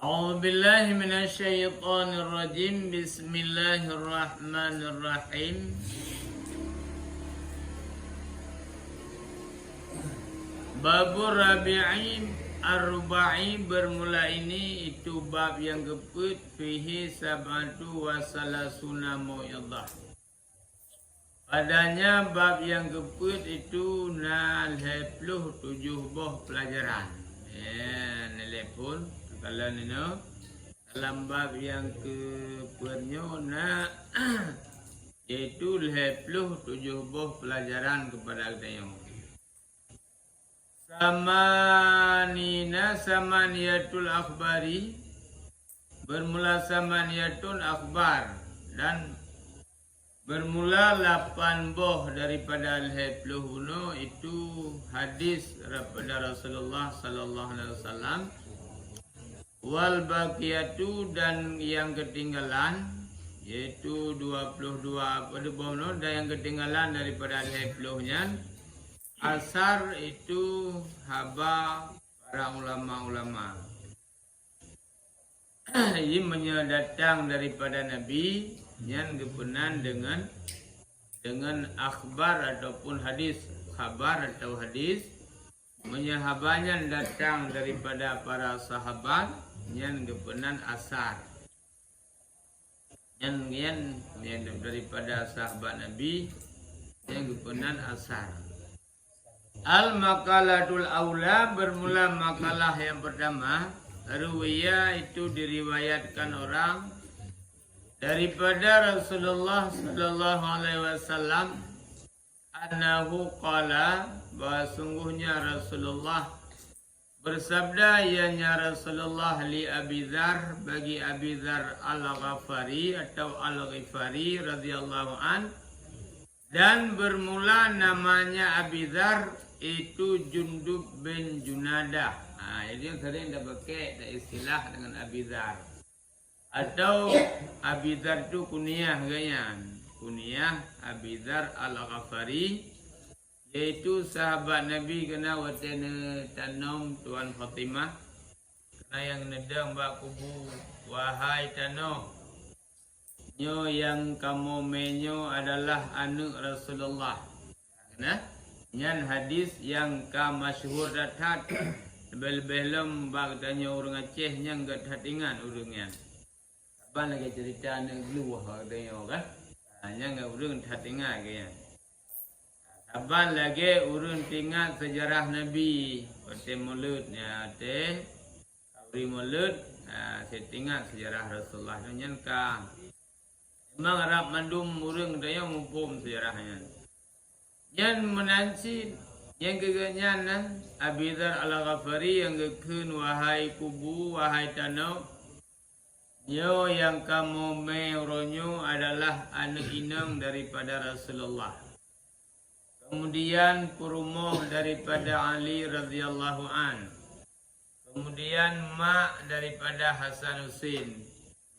أعوذ بالله من الشيطان الرجيم. بسم الله الرحمن الرحيم. Babur Rabi'i Ar-Ruba'i bermula ini itu bab yang keput fihi sab'atu wa salasuna mau'idhah. Padanya bab yang keput itu 27 buah pelajaran. Ya, nelpon kalau nino dalam bab yang keputnya yaitu 27 buah pelajaran kepada kita. Samaniyatul akhbari bermula samaniyatul akhbar dan bermula 8 boh daripada al-20 itu hadis daripada Rasulullah sallallahu alaihi wasallam. Wal baqiyatu dan yang ketinggalan yaitu 22 boh dan yang ketinggalan daripada al-20-nya asar itu haba para ulama-ulama. Ini mendatang daripada Nabi yang kepenan dengan akhbar ataupun hadis, khabar atau hadis. Menyahabanya datang daripada para sahabat yang kepenan asar. Yang daripada sahabat Nabi yang kepenan asar. Al-Maqalatul Aula bermula makalah yang pertama. Ruwiyah itu diriwayatkan orang daripada Rasulullah sallallahu alaihi wasallam annahu qala, bahwa sungguhnya Rasulullah bersabda, ianya Rasulullah li Abi Dzar, bagi Abi Dzar Al-Ghafari atau Al-Ghifari radhiyallahu an, dan bermula namanya Abi Dzar itu Jundub bin Junadah. Ini yang sering dah pakai istilah dengan Abi Dzar. Atau Abi Dzar itu kunyah gaya. Kunyah Abi Dzar Al-Ghafari, yaitu sahabat Nabi kena watena tanam Tuan Fatimah. Kena yang nedang bak kubu, wahai tanam. Nyo yang kamu menyo adalah anak Rasulullah. Kena? Yang hadis yang masyhur dathat lebih-lebih bak tanya orang Aceh yang gak ingat orangnya. Apa lagi cerita anak luah katanya kan? Yang gak orang tak ingat kaya. Apa lagi orang ingat sejarah Nabi. Pada mulutnya teh kabri mulut, saya ingat sejarah Rasulullah dengan ka. Memang Arab mandum orang dia mumpum sejarahnya. Yang menanci yang keganyanan Abi Dzar Al-Ghafari yang kekun wahai kubu, wahai tanah, yo yang kamu meronyo adalah anak inang daripada Rasulullah. Kemudian kurumuh daripada Ali radhiyallahu an. Kemudian mak daripada Hasan Husin.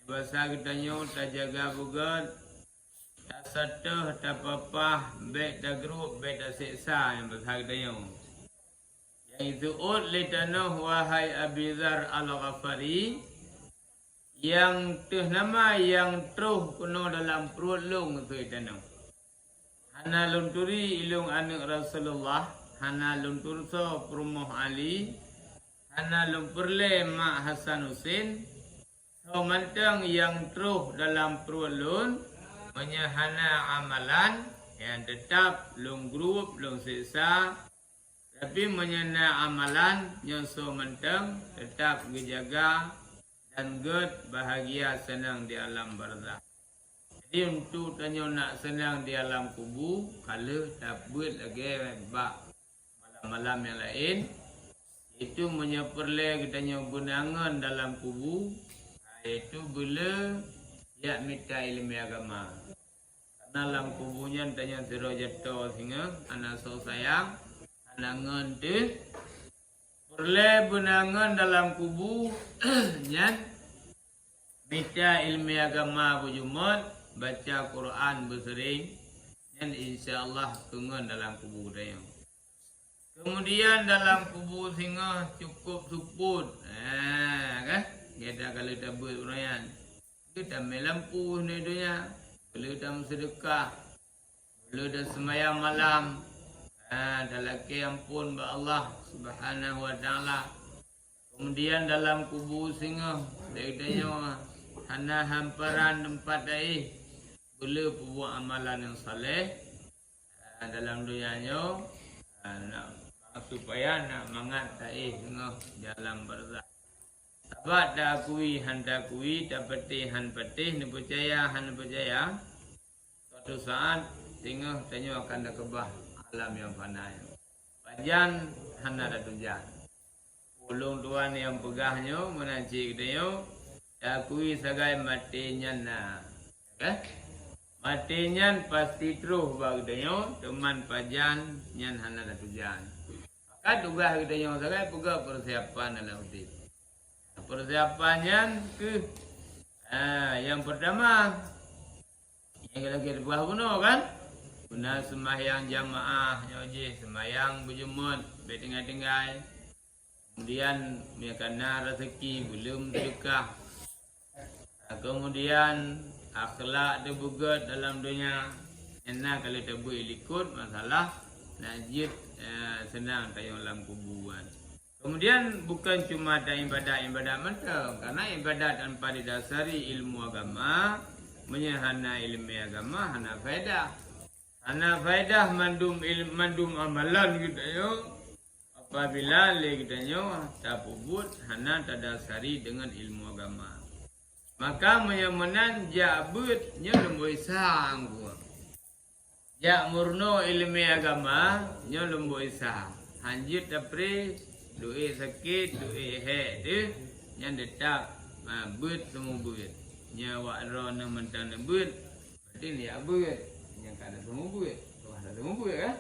Bahasa kita nyo tak jaga bugat, tak satuh, tak papah, baik tak grup, baik tak seksa yang bahasa kita nyo. Yang itu li tanah wahai Abi Dzar Al-Ghafari, yang tuh nama yang teruh kuno dalam perut lung tu tanah. Hana lunturi ilung anak Rasulullah, hana luntur so perumuh Ali, hana lumperle mak Hasan Husin. So mantang yang teruh dalam perut lung, menyahana amalan yang tetap lung grup, lung siksa. Tapi menyana amalan yang so mantang tetap dijaga dan good bahagia senang di alam barzakh. Jadi untuk tanya nak senang di alam kubur, kalau tak buat lagi bak malam-malam yang lain, itu menyeperle kita bunangan dalam kubur, itu bila ya minta ilmu agama. Karena dalam kuburnya tanya siro jatuh sehingga anak so sayang, anak ngantu, perle bunangan dalam kubur, nyan minta ilmu agama berjumat, baca Quran bersering, dan insyaAllah tunggu dalam kubur dia. Kemudian dalam kubur singa cukup suput. Kan? Kita kalau tak berayan. Kita melampu ni dunia. Kalau tak sedekah. Kalau tak semayang malam. Dalam keampun ba Allah Subhanahu wa taala. Kemudian dalam kubur singa dia hana hamparan tempat dai boleh buat amalan yang saleh dalam dunianya supaya nak mangat dai singa dalam barzakh. Sebab dah akui handa akui dah petih han petih ni percaya han percaya suatu saat singa tanya akan dah kebah alam yang fana. Pajan hana dah tujan. Ulung tuan yang pegahnya menancik dia akui sebagai matinya na. Matinya pasti terus bagi dia teman pajan nyan hana tujan. Maka tugas dia sebagai pegah persiapan dalam hidup. Persiapannya ke yang pertama yang kita buah bunuh kan? Guna sembahyang jamaah nyoji sembahyang berjemut bertinggal-tinggal. Kemudian kerana rezeki belum sedekah. Kemudian akhlak dia bugat dalam dunia. Enak kalau dia boleh ikut masalah najib senang tayang dalam kuburan. Kemudian bukan cuma ada ibadat mata. Karena ibadat tanpa didasari ilmu agama. Menyahana ilmu agama hana faedah. Hana faedah mandum amalan kita yuk. Apabila kita tak pubut hana terdasari dengan ilmu agama. Maka menyamanan jabutnya lembu isang gua. Jak murno ilmu agama nya lembu isang. Hanjit dapri duit sakit duit he tu nya detak but semua but. Nya wak ro na mentan but. Berarti ni but. Nya kada semua but. Ada semua but kan?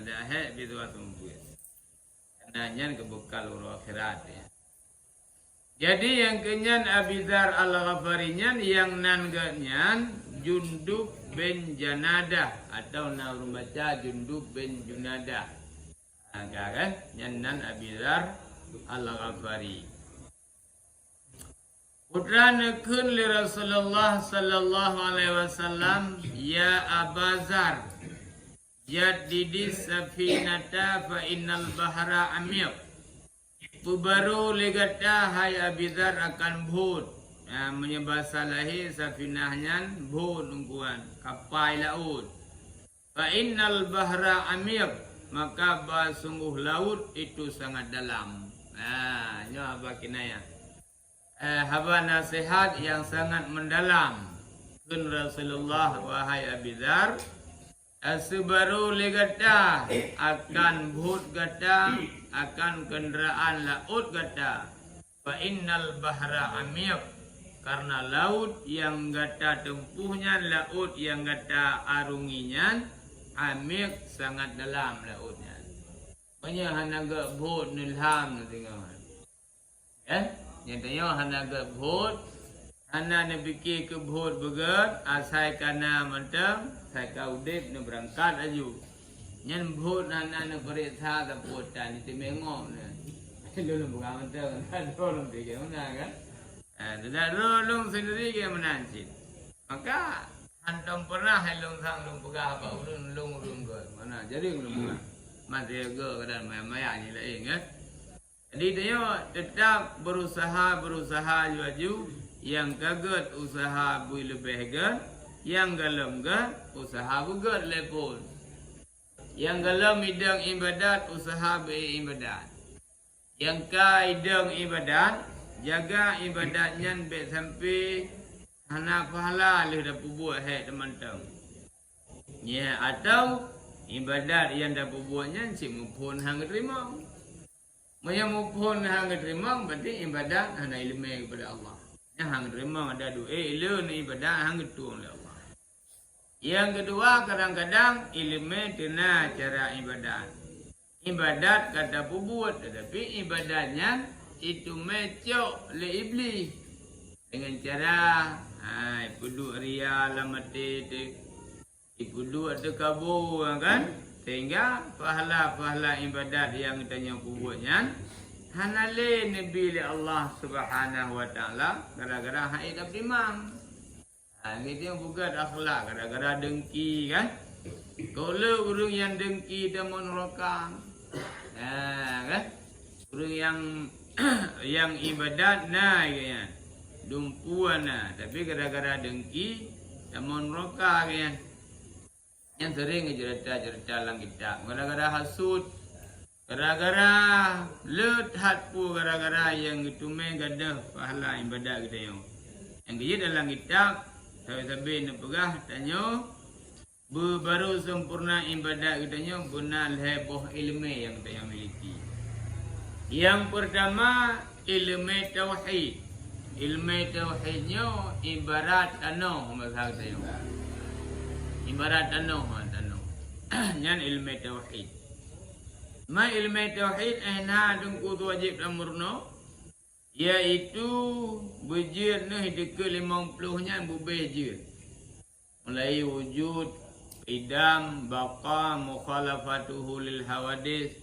Ada he bitu semua but. Nanya kebekal urut akhirat ya. Jadi yang kenyan Abi Dzar Al-Ghafari yang nan ganyan Jundub bin Janadah atau naur baca Jundub bin Junadah. Kan? Yang nan Abi Dzar Al-Ghafari. Putra nekun li Rasulullah sallallahu alaihi wasallam ya Abazar Jadidis safinata fa innal bahra amyaq. Pubaru legata hai Abizar akan bhut. Menyebasalahi safinahnya bhut ungkuan kapal laut. Fa innal bahra amyaq. Maka sungguh laut itu sangat dalam. Ini apa kinaya. Haba nasihat yang sangat mendalam. Kun Rasulullah wahai Abizar. Asbaru legata akan bhut gata akan kenderaan laut gata. Fa innal bahra amyaq karena laut yang gata tempuhnya laut yang gata arunginya amyaq sangat dalam lautnya. Banyak hanaga bhut nilham tengok. Nyatanya hanaga bhut hana ne fikir ke bhut begat asai kana mentang sai kau dep ne berangkat aju nyen bhut hana ne periksa taputan itu mengok ne dulu bukan mentang dulu fikir mana kan tidak dulu sendiri ke menancit maka hantam pernah helung sang lung pegah apa lung ke mana jadi lung masih ke kedan maya ni lain kan jadi dia tetap berusahaaju yang kaget usaha bui lebih gan, yang galam gan usaha bugat lepon. Yang galam idang ibadat usaha be ibadat. Yang ka idang ibadat jaga ibadatnya be sampai hana pahala le dapat buat he teman-teman. Ya atau ibadat yang dapat buatnya si mupun hang terima. Maya mupun hang terima berarti ibadat hana ilmu kepada Allah. Yang hang terima ada doa ilmu ibadah hang tuang oleh Allah. Yang kedua kadang-kadang ilmu kena cara ibadat. Ibadat kata buat tetapi ibadatnya itu mecok le iblis dengan cara pudu ria lamati pudu ada kabur kan Sehingga pahala-pahala ibadat yang kita buatnya hanale nabi Allah Subhanahu wa taala gara-gara haid abdimam. Gitu yang bukan akhlak gara-gara dengki kan. Kalau orang yang dengki dan menerokang. Kan? Orang yang ibadat kan. Dumpuan tapi gara-gara dengki dan menerokang kan. Yang sering cerita-cerita lang kita gara-gara hasud, gara-gara lut hatpu, gara-gara yang itu gadah pahala ibadat kita yang dia dalam kitab sabi-sabi nak pegah tanya baru sempurna ibadat kita guna heboh ilmu yang kita miliki. Yang pertama ilmu tauhid. Ilmu tauhidnya ibarat tanah mazhab kita. Ibarat tanah. Yang ilmu tauhid. Ma ilmu tauhid dengku tu wajib dan murno. Iaitu berjir ni dekat 50-nya berbejir. Mulai wujud, idam, baqa, mukhalafatuhu lil hawadis,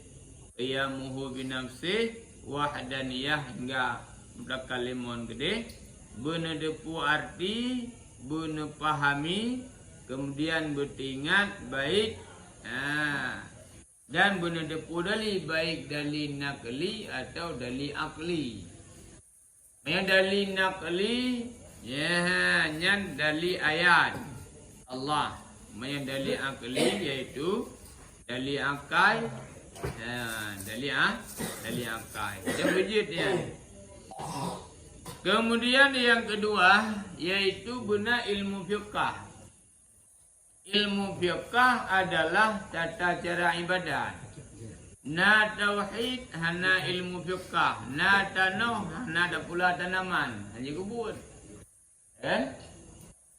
qiyamuhu binafsih, wahdaniyah hingga berkalimun gede. Benar depu arti, benar pahami, kemudian bertingat baik dan benar depu dalil baik dalil nakli atau dalil akli. Yang dalil nakli nyan dalil ayat Allah. Yang dalil akli iaitu dalil akal. Dalil akal. Yang wujud ya. Kemudian yang kedua iaitu benar ilmu fiqh. Ilmu fiqh adalah tata cara ibadat. Na tauhid hana ilmu fiqh, na tanah hana ada pula tanaman, hanya kebun.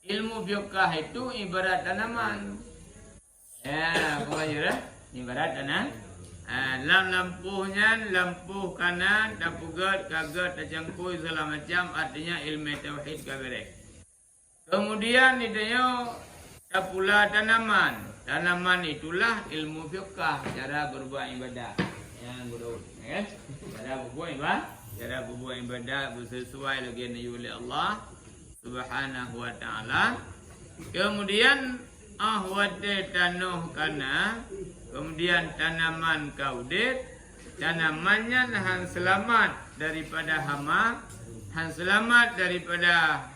Ilmu fiqh itu ibarat tanaman. Apa ibarat tanam. Lampu kanan, dapugat, kagat, tercangkui segala macam artinya ilmu tauhid kabirek. Kemudian idenya pula tanaman. Tanaman itulah ilmu fiqh, cara berbuat ibadat. Yang bodoh, kan? Cara berbuat ibadat bersesuai dengan oleh Allah Subhanahu wa taala. Kemudian ahwate tanuh kana, kemudian tanaman kaudet, tanamannya han selamat daripada hama, han selamat daripada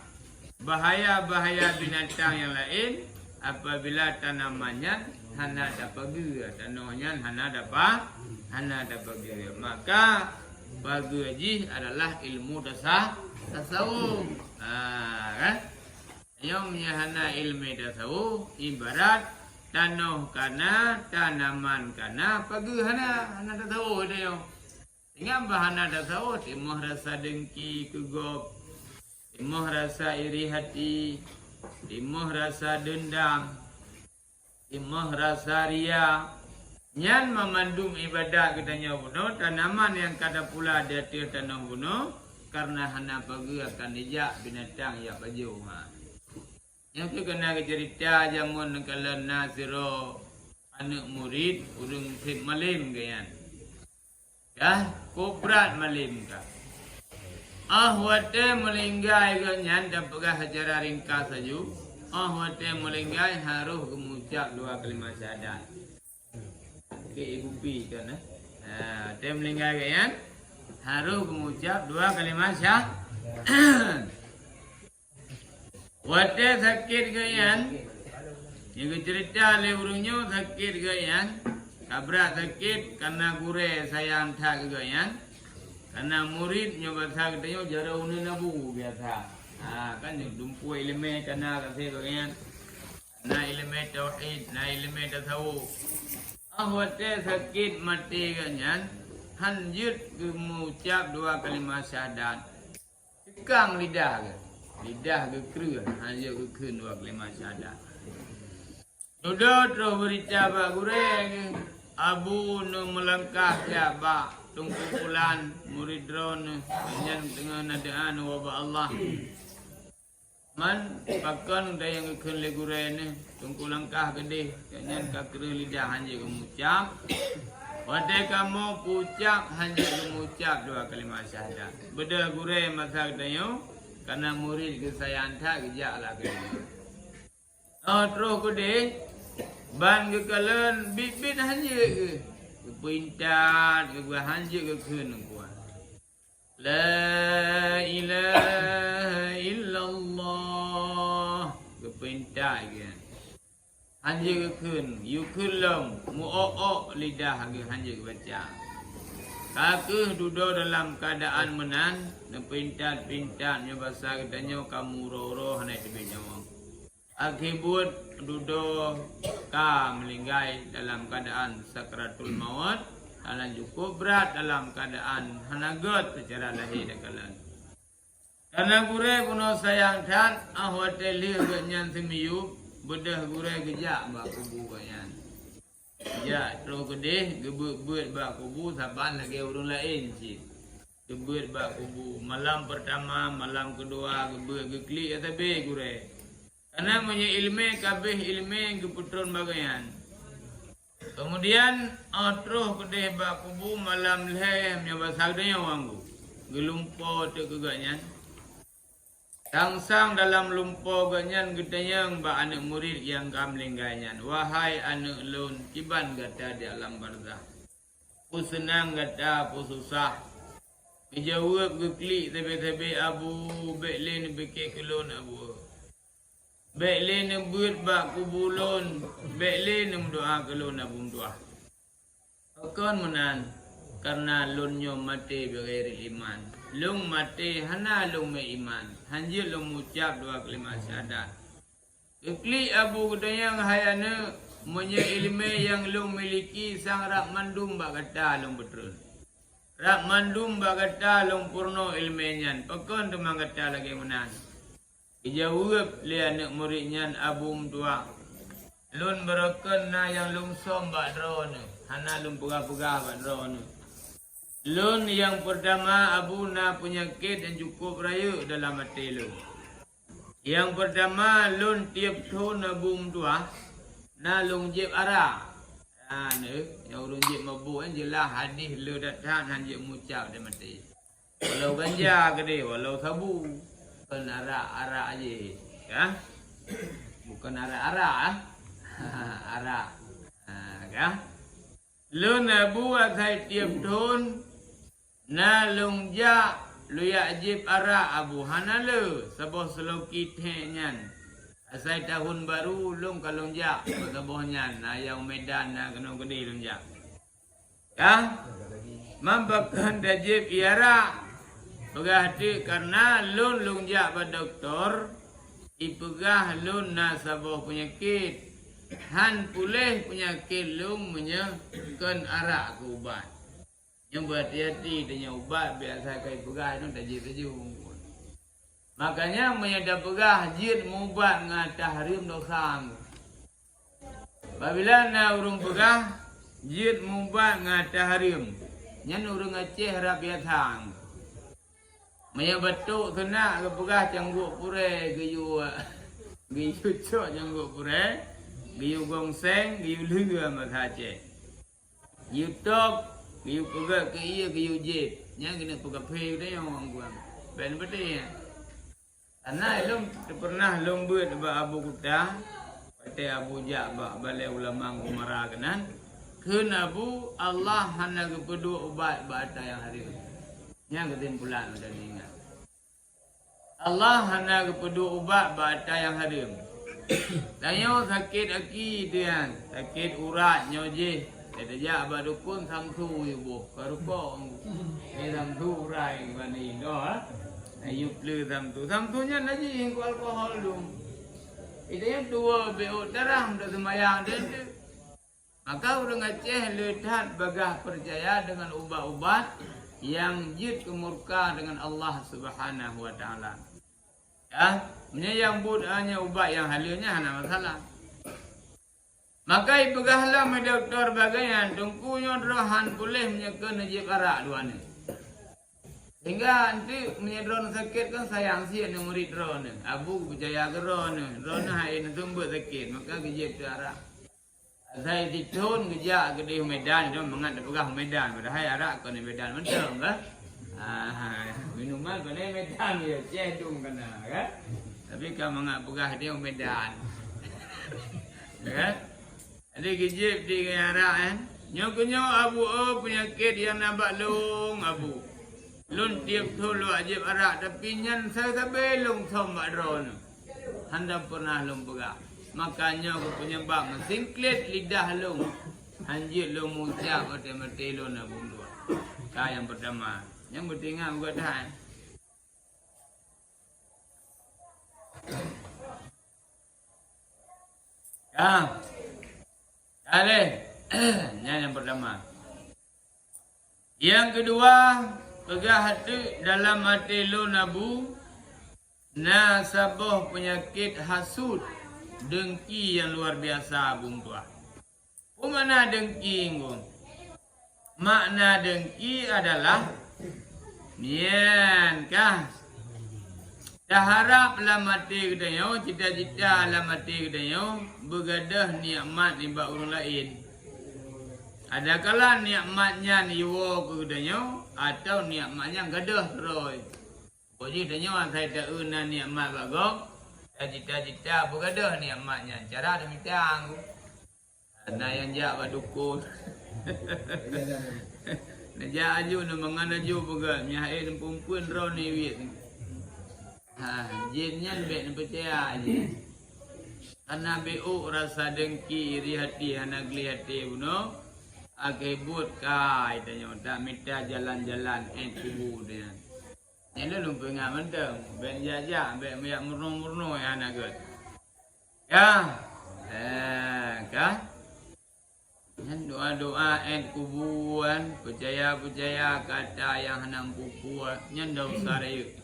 bahaya-bahaya binatang yang lain. Apabila tanamannya hana dapat gera, tanahnya hana dapat gera, maka bagi haji adalah ilmu tasawuf. Kan? Yang hana ilmu tasawuf ibarat tanah kana, tanaman kana, pagi hana tasawuf dia. Ingat bahana tasawuf, timuh rasa dengki kegop, timuh rasa iri hati, timuh rasa dendam, timuh rasa ria. Nyan memandung ibadat katanya bunuh. Tanaman yang kada pula dia tanah bunuh karena hana pagi akan dijak binatang yang baju. Yang tu kena cerita jamun kalau Nasiro anak murid urung sip malim kayan. Ya, kubrat malim ka. Ahwate melinggai ganyan dan pegah secara ringkas saja. Ahwate melinggai harus mengucap 2 kalimat syahadat. Ke ibu pi kan te melinggai ganyan harus mengucap 2 kalimat syahadat. Wate sakit ganyan. Yang cerita le urungnya sakit ganyan. Kabrak sakit karena gure sayang tak ganyan. Karena murid nyoba tak katanya jara unin nabu biasa. Kan yang dumpu ilmu karena kasih kalian. Na ilmu tauhid, na ilmu tasawuf. Ahwate sakit mati kanyan, hanjut mengucap 2 kalimat syahadat. Sekang lidah ke, lidah ke kru, hanjut ke kru 2 kalimat syahadat. Duduk terus berita bak gureng, abu nu melangkah jabak. Tungkumpulan murid drone yang dengan nadaan wabah Allah. Man pakan dah yang ikut leguren ni, tunggu langkah gede, jangan kakere lidah hanya kemucap. Wadai kamu pucap hanya mengucap dua kalimat syahadat. Beda gure masa kedayo karena murid ke saya hantar kejak lah kena. Terus kude ban ke kalen bibit hanya ke pintat ke gua hanya ke kena kuat. La ilaha illallah ke pintat ke. Hanya ke kun, you kulum, mu'ok lidah hanya ke baca. Kakeh duduk dalam keadaan menan, dan pintat-pintatnya bahasa katanya kamu roh-roh naik di benyawang. Akibat duduk melinggai dalam keadaan sakratul maut, dalam cukup berat dalam keadaan hanagot secara lahir dan kalan. Karena gure puno sayang dan ahwatel ganyan semiyup, bedah gure gejak bak kubu kanyan. Ya, terus gede gebut bak kubu saban lagi urang lain cik. Gebut bak kubu malam pertama, malam kedua gebut geklik atabe gure. Karena punya ilmu kabeh ilmu geputron bagayan. Kemudian terus gede bak kubu malam leh nya basagdanya wanggu. Gelumpo tu keganyan. Tangsang dalam lumpuh ganyan gedayang ba anak murid yang kamlingganyan. Wahai anak lun, kiban gata di alam barzah. Pu senang gata, pu susah. Dijawab geklik tebe-tebe abu, beklin bekek kelun abu. Beklin buat bak kubulun, beklin mendoa kelun abu doa. Akan menan karena lunyo mati bagairi iman. Lung mati hana lung me iman. Hanjil lung ucap dua kalimat syahadat. Ikli abu gedayang hayana punya ilmu yang lung miliki sang rak mandum bak kata lung betul. Rak mandum bak kata lung purno ilmenyan. Pakon temang kata lagi menan. Ijawab li anak muridnya abu mtua. Lun berakan na yang lung som bak drone. Hana lung pegah-pegah bak drone. Lun yang pertama abu na penyakit dan cukup raya dalam hati lun. Yang pertama lun tiap tahun abu mtua na lung jeb ara. Yang urung jeb mabuk kan jelah hadis lu datang han jeb mucap dan mati. Walau ganja gede, walau sabu, bukan ara aje, ya. Bukan ara. Ara. Ya. Lun abu atai tiap tahun na lung ja lu ya ajib ara abu hanalu sabah seloki tenyan asai tahun baru lung kalung ja sabahnya na yang medan na kena gede lung ja ya mambakan dajib iara pegah karena lung ja ba doktor ipegah lun na sabah penyakit han pulih penyakit lung menyekan ara ke ubat. Yang berhati-hati dengan ubat biasa kai pegah itu tajir-tajir. Makanya menyadap pegah jid mubat ngatah harim dosa. Apabila na urung pegah jid mubat ngatah harim. Nyan urung Aceh harap yatang. Maya betuk kena ke pegah cangguk pure geyu cok cangguk pure. Geyu gongseng, geyu lengga masa Aceh. YouTube giu pegak ke iya giu jeb nya kena pegak pe dia orang gua ben betul ya karena lom pernah lom buat ba abu kuta pate abu ja ba balai ulama umara kanan keun abu Allah hana kepedu ubat ba ada yang hari nya kesimpulan dan ingat Allah hana kepedu ubat ba ada yang hari tanyo sakit aki dia sakit urat nyoje ada ja ba dukun samsu ibu karuko ni samsu rai bani do ayu ple samsunya lagi ingko alkohol dum itu yang dua beo darah dah semayang dia maka orang Aceh lehat bagah percaya dengan ubat-ubat yang jid kemurka dengan Allah Subhanahu wa taala ya menyayang budanya ubat yang halilnya hana masalah. Maka ipegahlah me doktor bagayan tungkunya rohan boleh menyekan najib arak dua ni. Hingga nanti punya drone sakit kan sayang sih ada murid drone. Abu berjaya ke drone. Drone hai nak tumbuh sakit. Maka kerja cara. Saya ditun kerja ke di Medan. Dia mengat pegang Medan. Padahal arak kau di Medan. Betul kan? Minuman kau di Medan dia. Cedung kena kan? Tapi kau mengat pegang dia Medan. Kan? Ada kerja di arak kan? Nyok abu penyakit yang nampak long abu. Lun tiap thulu ajib arak tapi nyan saya sampai lung sombak drone. Handa pernah lung pegang. Makanya aku penyebab singklet lidah lung. Anjir lung mucap mati lung nak bunuh. Kah yang pertama. Yang bertinggal buat dah. Kali. Yang pertama. Yang kedua. Pegah hati dalam hati lu nabu nasabah penyakit hasud dengki yang luar biasa bumbuah. Mana dengki ngum? Makna dengki adalah nian kah? Dah harap dalam hati kedayo, cita-cita dalam hati kedayo begadah nikmat ni bak orang lain. Ada kala nikmatnya niwo ke kedayo atau nikmatnya gadah terus. Jadi tanya saya tak una nikmat bagok, cita-cita bergadah nikmatnya. Cara demikian. Ada yang jak badukun. Najak aju nak mengan aju begat. Mihail perempuan ro ni wit. Jinnya lebih nak percaya aje. Karena BU rasa dengki iri hati anak geli hati buno. Akibut kai tanya tak minta jalan-jalan kubu dia. Yang lu pengat mentang ben jajak ben miak murno-murno ya anak gut. Ya. Kan? Dan doa-doa kubuan percaya kata yang henang pupu nyendau sare.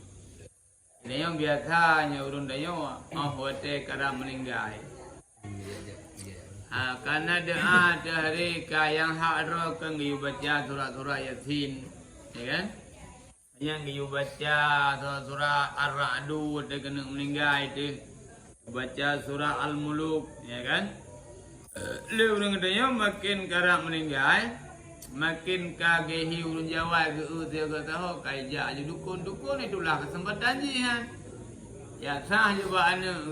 Ini yang biasanya urun dayo hote kara meninggal. Karena doa dari yang hak kan giyu baca surah-surah Yasin, ya kan? Yang giyu baca surah Ar-Ra'du dia kena meninggal itu, baca surah Al-Muluk, ya kan? Lu orang katanya makin karak meninggal, makin kagehi urun Jawa ke dia kata ho kaija aja dukun itulah kesempatan jihan. Ya sah juga anak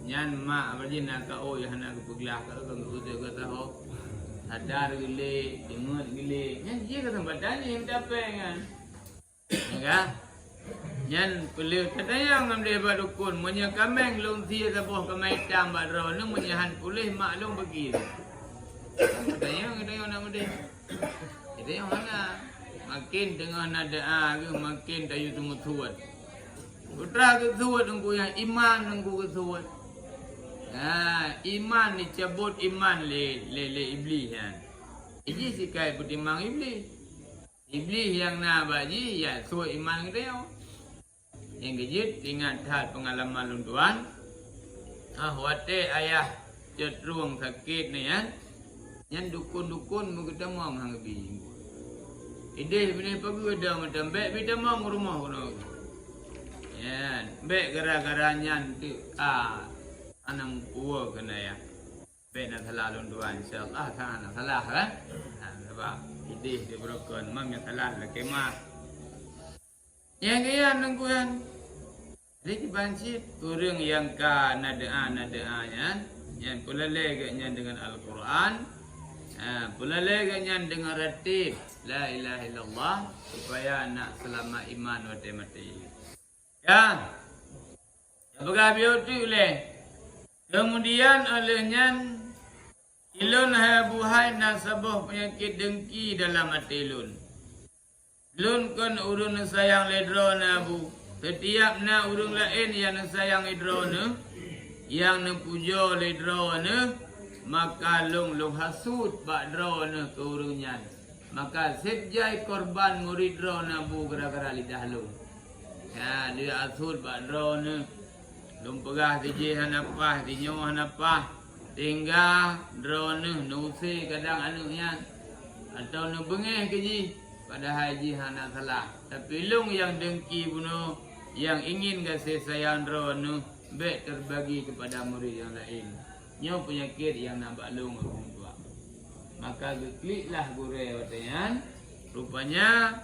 nyan mak berjina ka oh ya anak kepeglah ka dia kata ho sadar gile dengar gile nyan dia kesempatan ni mencapai kan. Ya. Nyan pelih katanya ngam dia badukun munya kameng long sia sabuh kamai tam badro nu munyahan pulih mak long bagi. Katanya nak mudi. Jadi yang mana makin dengan nada ke makin tayu tunggu tuat. Putra ke tuat engku yang iman engku ke tuat. Iman dicabut iman le iblis kan. Iblis sikai pertimbang iblis. Iblis yang nak baji ya suat iman kita yo. Yang kejut ingat hal pengalaman lunduan. Wate ayah cenderung sakit ni kan. Yang dukun-dukun kita mau hangbi. Ide bini pagi dah macam bek kita mau rumah kono. Ya, bek gara-gara nyantu anam uwa kena ya. Bek nak salah lunduan insya-Allah kan salah kan. Sebab ide dia berokon mang yang salah lah kemah. Yang kaya nungguan. Jadi bancit orang yang ka nada-nadanya yang pula leganya dengan Al-Quran, pula leganya dengan ratib la ilaha illallah supaya nak selamat iman mati. Ya. Apakah biutu le? Kemudian olehnya ilun habuhai nasabah penyakit dengki dalam hati ilun. Lun kan urun sayang ledro nabu. Setiap na urun lain yang sayang ledro ne, yang ne puja ledro ne, maka lung hasud bak dro ne ke urunnya. Maka sejai korban murid dro nabu gara-gara lidah lung. Ya dia hasud bak dro ne. Lung pegah tiji hanapah, tinyo hanapah. Tinggal dro ne nusi kadang anunya. Atau ne bengeh keji. pada haji hana salah. Tapi long yang dengki bunuh, yang ingin kasih sayang rono, baik terbagi kepada murid yang lain. Nyo penyakit yang nampak long orang tua. Maka kliklah gure watayan. Rupanya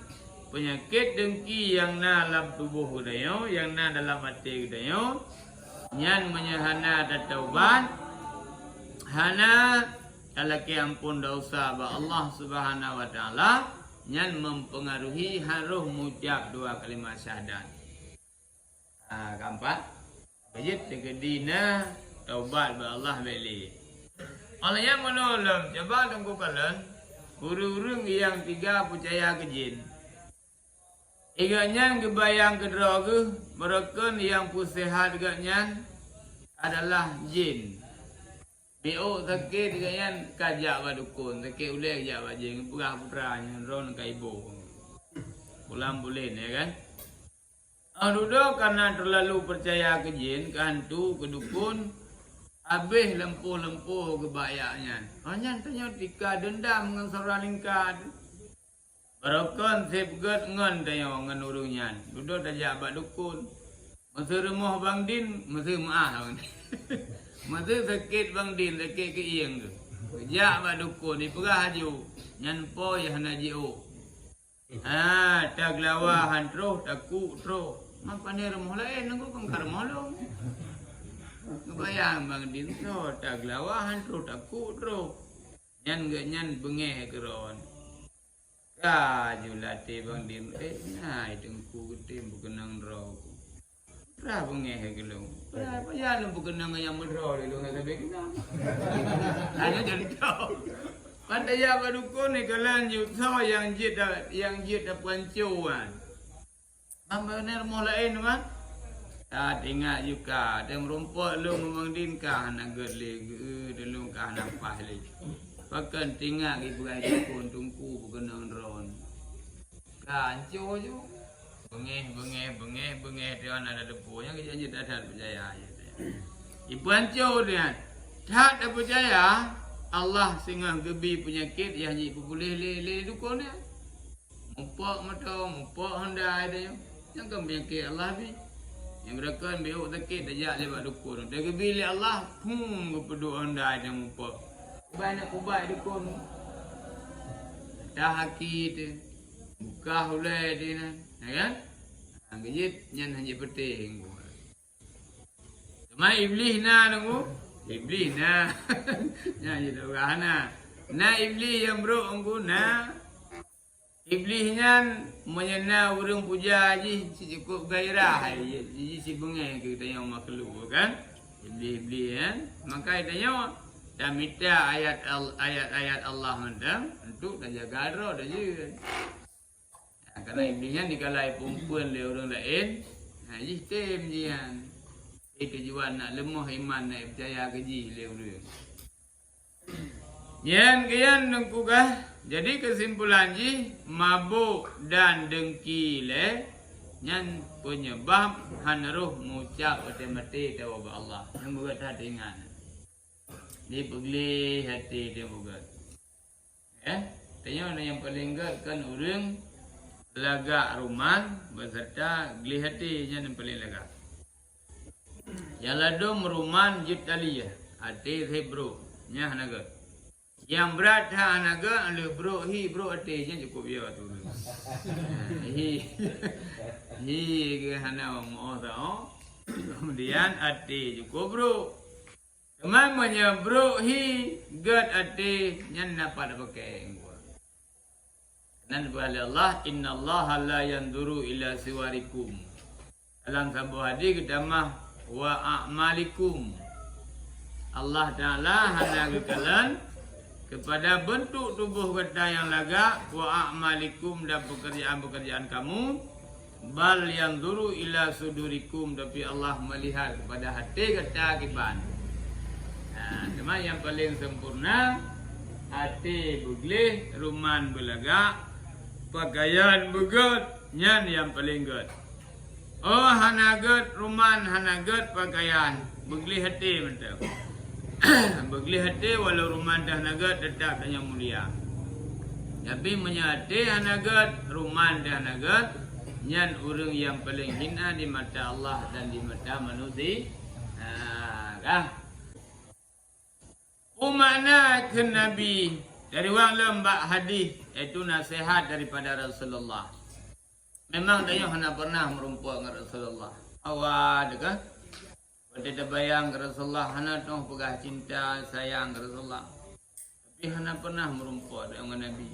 penyakit dengki yang na dalam tubuh kudayo, yang na dalam hati kudayo, nyan menyahana dan taubat, hana alaki ampun dosa ba Allah Subhanahu wa taala, nyan mempengaruhi haruh mengucap dua kalimat syahadat. Keempat, wajib tegedina taubat ba Allah beli. Oleh yang menolong, coba tunggu kalian, urung-urung yang tiga percaya ke jin. Igaknya kebayang kedroge, mereka yang pusehat igaknya adalah jin. Bio sakit igaknya kajak badukun, sakit ulek kajak bajing, purah-purahnya ron kaibo. Pulang bulan ya kan? Duduk karena terlalu percaya ke jin, ke hantu, ke dukun, habis lempuh-lempuh kebayaknya. Hanya tanya tika dendam dengan seorang lingkar. Barokon sebget ngon tayo ngan urungnya. Duduk tajak bak dukun. Masa rumah Bang Din, masa maah Bang Din. Masa sakit Bang Din, sakit ke ieng tu. Tajak bak dukun ni perah haju. Nyan po ya hana jiu. Tak lawahan terus, takut terus. Mapa ni rumah lain nunggu kengkar molong. Kebayang Bang Din so, tak lawahan terus, takut terus. Nyan bengeh keron. Julate Bang Din, nah itengku gede bukenang roh. Pra bengeh gelung. Pra payah bukenang yang medro lu ngak sabe kenang. Hanya jadi tahu. Pandaya badukun ni kalan jutso yang jit pancuan. Ambener mo lain man. Ingat juga, ada merumput lu Bang Din kah nak gedle delung kah nampak le. Bahkan tinggal ibu aja pun tungku bukan ron. Kanco je. Bengeh dia ada depunya kerja tak ada percaya. Ibu anco dia. Tak ada percaya Allah singa gebi penyakit yang ibu boleh le dukun dia. Mupok mata, mupok handai dia. Yang kan penyakit Allah bi. Yang mereka biuk sakit tajak lewat dukun. Dia gebi le Allah pun kepedu handai dia mupok. Banyak kubat dukun. Dah haki tu. Buka hulai dia kan. Ya kan? Gejit nyan hanya penting. Cuma iblis na nunggu. Iblis na. Nyan je orang na. Na iblis yang bro angku na. Iblis nyan menyena urung puja je cukup gairah. Ji si bengeh kita yang makhluk kan. Iblis kan. Maka tanya dan minta ayat-ayat Allah mandam untuk dah jaga roh dah je. Kerana iblisnya dikalai perempuan le orang lain, sistem jian. Tujuan nak lemah iman nak percaya keji le orang. Yan nengkugah. Jadi kesimpulan ji mabuk dan dengki le nyan penyebab hanaruh mengucap mati tahu Allah. Yang buat hati ingat. Dia beli hati dia buat. Tanya yang paling gak kan orang lagak ruman beserta geli hati yang paling lagak. Yang ladum ruman jut aliyah hati hebro nya hanaga. Yang berat hanaga le bro hati nya cukup dia tu. Hi ke hana mau tahu. Kemudian hati cukup bro. Kemamanya bro gad ade nyan dapat pakai gua. Nan bala Allah inna Allah la yanzuru ila siwarikum. Dalam sebuah hadis kedamah wa a'malikum. Allah Taala hanya kalian kepada bentuk tubuh kita yang lagak wa a'malikum dan pekerjaan-pekerjaan kamu. Bal yanzuru ila sudurikum, tapi Allah melihat kepada hati kita kiban. Cuma yang paling sempurna hati beglih, ruman belagak, pakaian begut, nyan yang paling gut. Oh hanagut ruman, hanagut pakaian, beglih hati betul. Beglih hati walau ruman dah nagut tetap yang mulia. Tapi menyati hanagat ruman dan hanagat nyan urang yang paling hina di mata Allah dan di mata manusia. Umakna ke Nabi dari wang lembak hadis itu nasihat daripada Rasulullah. Memang dia hana pernah merumpuk dengan Rasulullah. Awak dekah? Pada bayang ke Rasulullah hana tuh pegah cinta sayang ke Rasulullah. Tapi hana pernah merumpuk dengan Nabi.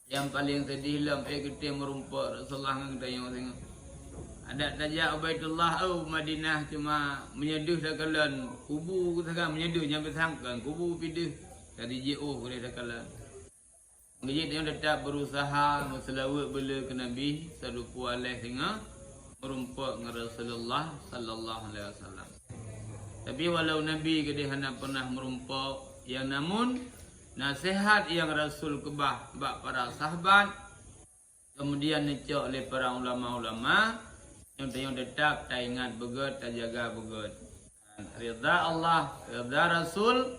Yang paling sedih lam kita merumpuk Rasulullah dengan tayang tengok. Ada saja Ubaidullah au Madinah cuma menyeduh sakalan kubu sakalan menyeduh nyampe sangkan kubu piduh dari JO boleh sakalan. Jadi dia tetap berusaha selawat bela ke Nabi sallallahu alaihi wasallam merumpuk dengan Rasulullah sallallahu alaihi wasallam. Tapi walau Nabi kedihana pernah merumpuk yang namun nasihat yang Rasul kebah bak para sahabat kemudian dicok oleh para ulama-ulama yang tetap tak ingat begut, tak jaga begut. Ridha Allah, ridha Rasul,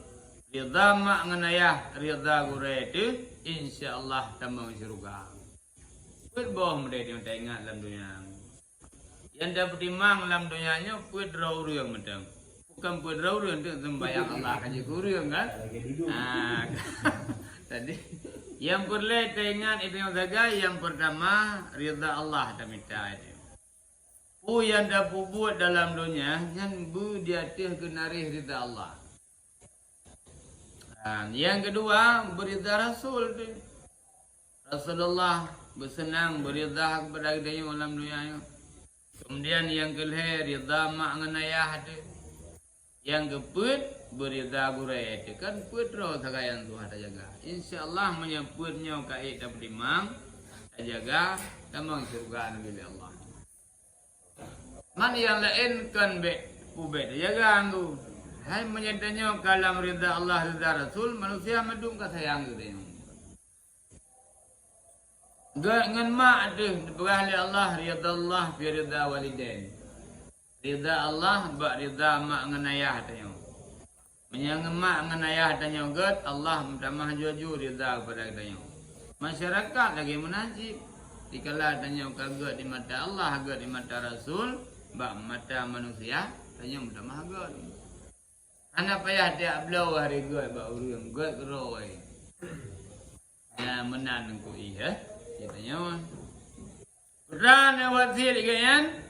ridha mak ngenayah, ridha gure itu, insyaAllah tambah syurga. Kuit bohong mereka yang tak ingat dalam dunia. Yang dapat dimang dalam dunianya, kuit raurang macam. Bukan kuit raurang itu sembahyang Allah aja kurang kan? Tadi yang perlu tak ingat itu yang jaga. Yang pertama, ridha Allah tak minta itu. Yang dah buat dalam dunia yang di atas kenarih ridha Allah. Yang kedua berita Rasul tu. Rasulullah bersenang berita kepada dia dalam dunia. Kemudian yang kelih ridha mak dengan ayah tu. Yang keempat berita gurai tu kan putra sakayan tu ada jaga. Insya-Allah menyebutnya kait dapat dimang jaga tamang surga Nabi Allah. Man yang lain kan ubed jaga anggu. Hai menyedanya kalam ridha Allah ridha Rasul manusia medung ka sayang gitu. Dengan mak tu berahli Allah ridha Allah fi ridha walidain. Ridha Allah ba ridha mak ngan ayah tanya. Menyang mak ngan ayah tanya god Allah mentamah juju ridha kepada tanya. Masyarakat lagi menajib. Dikala tanya kagak di mata Allah agak di mata Rasul bak mata manusia tanya mudah mahagad. Anak payah dia belau hari gua bak urang gua keroi. Ya menan ku iya. Dia tanya. Quran wazir igayan.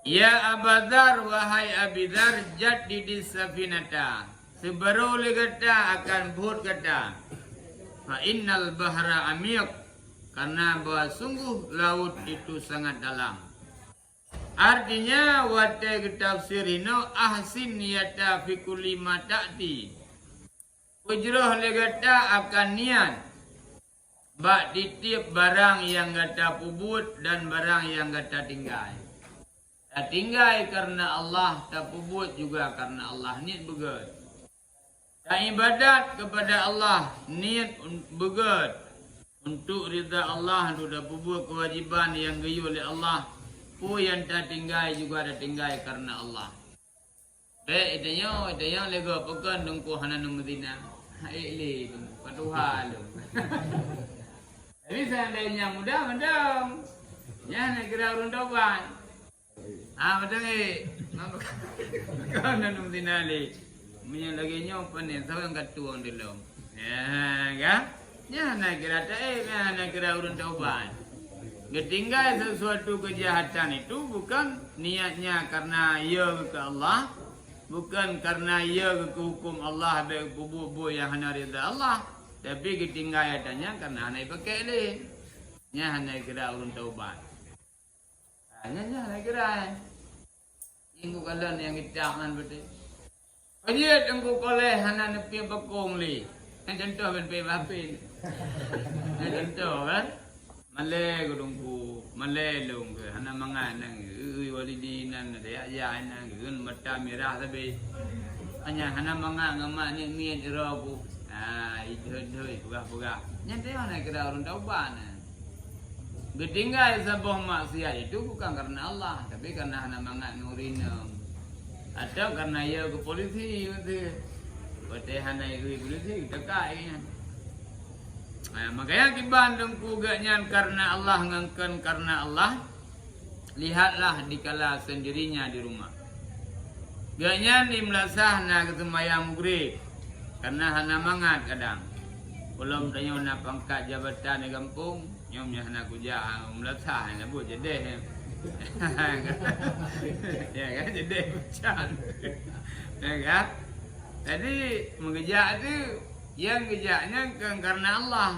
Ya Abadzar wahai Abidar jadi di safinata. Sebaru legata akan buat kata. Fa innal bahra amiq karena bahwa sungguh laut itu sangat dalam. Artinya wate tafsirino ahsin niyata fi kulli ma ta'ti. Ujroh legata akan niat bak titip barang yang gata pubut dan barang yang gata tinggal. Tak tinggal karena Allah, tak pubut juga karena Allah. Niat begut. Tak ibadat kepada Allah, niat begut. Untuk ridha Allah, sudah pubut kewajiban yang gayu oleh Allah. Yang tak tinggal juga ada tinggal karena Allah. Itu yang lega pekan dengku hana Medina. Ili patuhan lu. Tapi seandainya mudah mendam. Ya nak kira urun doban. Betul kau nak Medina li. Punya lagi nyopan ni tahu yang katuang dulu. Ya kan? Ya nak kira nak kira urun doban. Ketinggal sesuatu kejahatan itu bukan niatnya karena ia ke Allah, bukan karena ia ke hukum Allah baik bubu yang hana ridha Allah, tapi ketinggal adanya karena hana pakai ni, nya hana kira urun taubat. Nya hana kira, ingku kalan yang kita man betul. Kajian ingku koleh hana nepi bakong li, kan contoh ben pe bapin, contoh kan. Malay gudungku, malay lung ke, hana mangan nang, walidinan ada ajaran nang, gun mata merah tapi hanya hana mangan ngamak ni niat iraku, itu pegah. Nyata mana kira orang taubat. Ketinggal sebuah maksiat itu bukan karena Allah, tapi karena hana mangan nurinam, atau karena ia ke polisi itu, berarti hana polisi dekat. Makanya kiban dengku gaknyan karena Allah ngangken karena Allah. Lihatlah dikala sendirinya di rumah. Gaknyan imlasah na kesemayang mugrib. Karena hana mangat kadang. Belum tanya na pangkat jabatan di kampung. Nyomnya hana kuja imlasah na buat jadi. Ya kan jadi hujan. Ya kan? Jadi mengejak itu yang kejaknya karena Allah.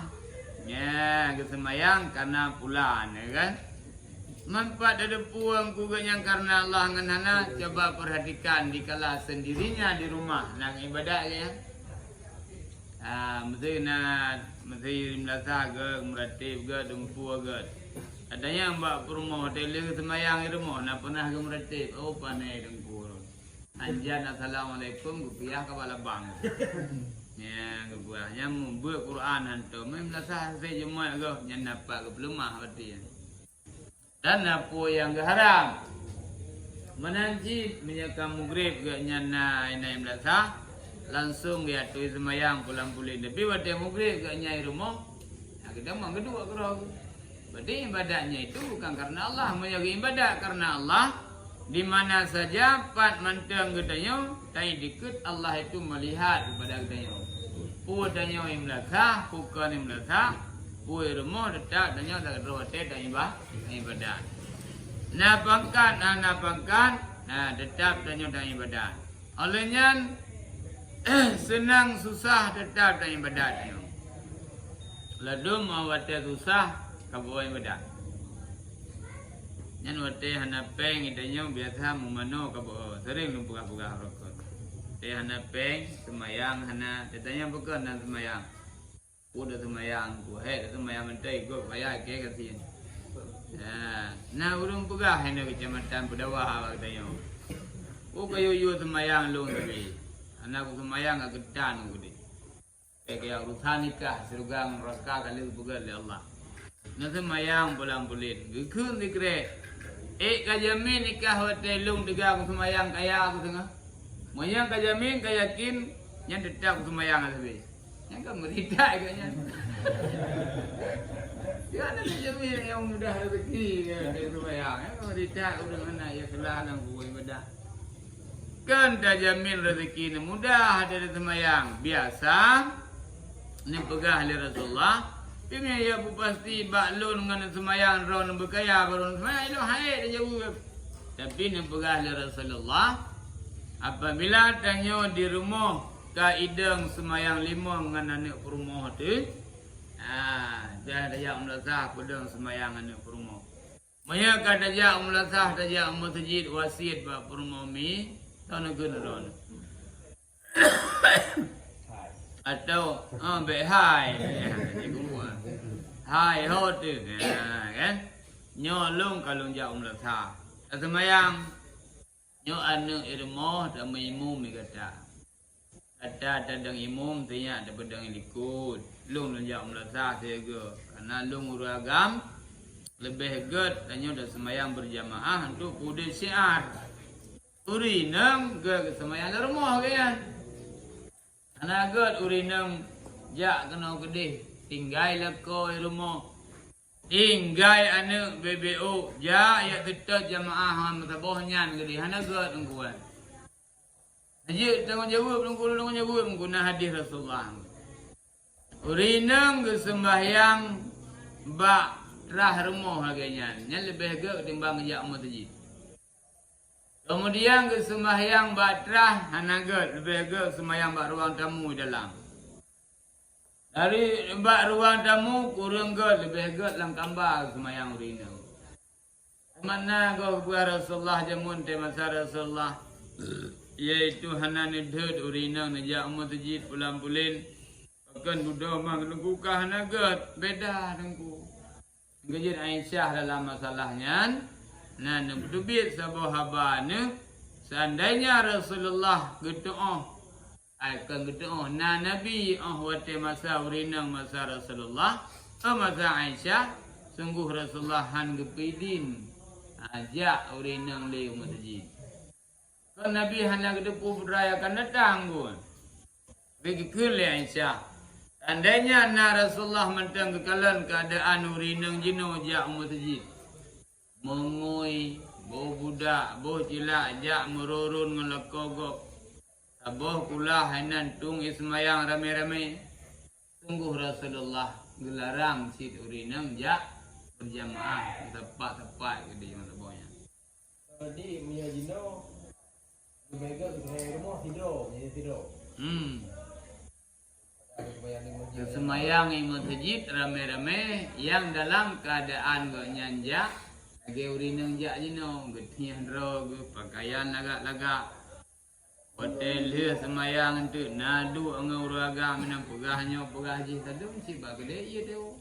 Ya, kesemayang karena pulan, ya kan? Manfaat ada puang juga yang karena Allah nganana. Coba perhatikan dikala sendirinya di rumah nang ibadah ya. Mesti merasa ke meratib ke dumpu ke. Adanya mbak rumah hotel kesemayang di rumah, nak pernah ke meratib. Oh panai dumpu. Anjan assalamualaikum rupiah kepala bang. Ya, kebuahnya membuat Quran hantu. Merasa saya jemaah ke, yang nampak ke pelemah berarti. Dan apa yang haram? Menanti menyekam mugrib ke nyana inai merasa langsung dia tu semayang pulang pulih. Tapi pada mugrib ke nyai rumah, kita mau kedua kerau. Berarti ibadahnya itu bukan karena Allah, menjaga ibadah karena Allah. Di mana saja pat manteng gedanya, tai dikut Allah itu melihat kepada gedanya. Pu danya imlakah, bukan imlakah, pu rumah detak danya tak rawate dan ibadah. Na pangkat, tetap danya dan ibadah. Olehnya senang susah tetap dan ibadah. Ladum awate susah kabuh ibadah. Yang wate hana peng idanya biasa memano kabuh sering buka-buka rokok. Hana peng semayang hana tetanya bukan dan semayang. Udah semayang, buat semayang mentai go payah ke kasihan. Nah urung pegah hana kecamatan Pedawah katanya. Kayu semayang long tapi. Anak semayang agak gedan gede. Kayak urusan nikah serugang neraka kali bukan oleh Allah. Nah semayang pulang pulit, gekun dikre. Kajamin nikah hotel lung degang semayang kaya aku tengah. Mayang kajamin kayakin yang tetap semayang lebih. Yang kan merita kayaknya. Ya ada kajamin yang mudah rezeki ke semayang. Yang kan merita udah mana ya kelah nang buat ibadah. Kan kajamin rezeki ni mudah dari semayang. Biasa ni pegah oleh Rasulullah. Ini ya bu pasti baklun dengan semayang ron berkaya baru semayang itu hai dia jawab. Tapi ni pegah oleh Rasulullah apabila tanya di rumah kaidang semayang lima dengan anak rumah tu, dah daya umlasah pedang semayang anak rumah. Maya kata daya umlasah daya masjid wasit ba rumah mi tahun keneron. Atau behai hai hot tu kan nyolong kalau jauh melata semayang nyo anu irmo dan imum kata ada tadang imum tanya ada pedang likut lung jauh melata sega karena lung uragam lebih good tanya dah semayang berjamaah untuk kudu syiar urinam ke semayang rumah kan. Anagat urinam jak kena gede tinggai leko rumah tinggai anu BBO jak ya tetap jamaah matabohnya gede anagat engkuan aje tanggung jawab menggunakan hadis Rasulullah urinam ke sembahyang bak rah rumah harganya nya lebih gede timbang jak masjid. Kemudian ke sembahyang batrah hanagat lebih ke sembahyang bak ruang tamu dalam. Dari bak ruang tamu kurang ke lebih ke dalam tambah sembahyang urina. Mana kau buat Rasulullah jamun masa Rasulullah iaitu hanane dud urina najak masjid pulang pulin akan budak mang nunggu kah hanagat beda nunggu. Gajin Aisyah dalam masalahnya. Nah, nebdubit sahabatnya seandainya Rasulullah gedoh akan gedoh na Nabi wate masa urinang masa Rasulullah masa Aisyah sungguh Rasulullah han gepidin ajak urinang le masjid kan Nabi han gedepu budaya kan datang gun bagi kele Aisyah Andainya na Rasulullah mentang kekalan keadaan urinang jino jak masjid. Mengui, boh budak, boh cilak jak merurun ngelekogok. Aboh kula hainan tung ismayang rame-rame. Sungguh Rasulullah gelarang sid urinang jak berjamaah tepat-tepat gede yang terbonya. Di Mia Jino Gumega ke rumah tidur. Semayang di masjid rame-rame yang dalam keadaan gak nyanjak lagi urinang jak jino getian ro pakaian lagak-lagak hotel dia semayang tu nadu angau raga menang pegahnya pegah ji tadu si ba gede ye tu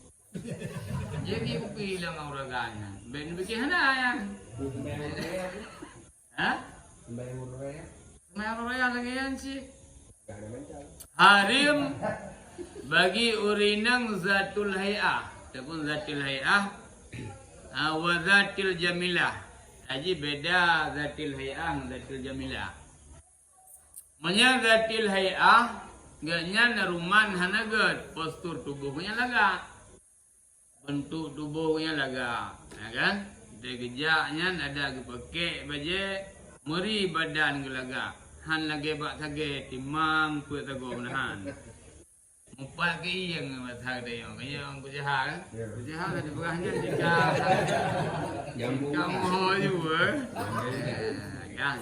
jadi upi lang ang raganya ben bikin hana ya ha semayang raya lagi yan si harim bagi urinang zatul hay'ah ataupun zatul hay'ah wa zatil jamilah. Haji beda zatil hay'ah dan zatil jamilah. Manya zatil hay'ah gaknya naruman hanagat postur tubuhnya laga. Bentuk tubuhnya laga, ya kan? Dia gejaknya ada pakai baju meri badan gelaga. Han lagi bak tage timang ku tago menahan. Mupat ke yang matag dia yang kaya ang kujaha kan? Kujaha tadi berahnya jika kamu juga. Kan?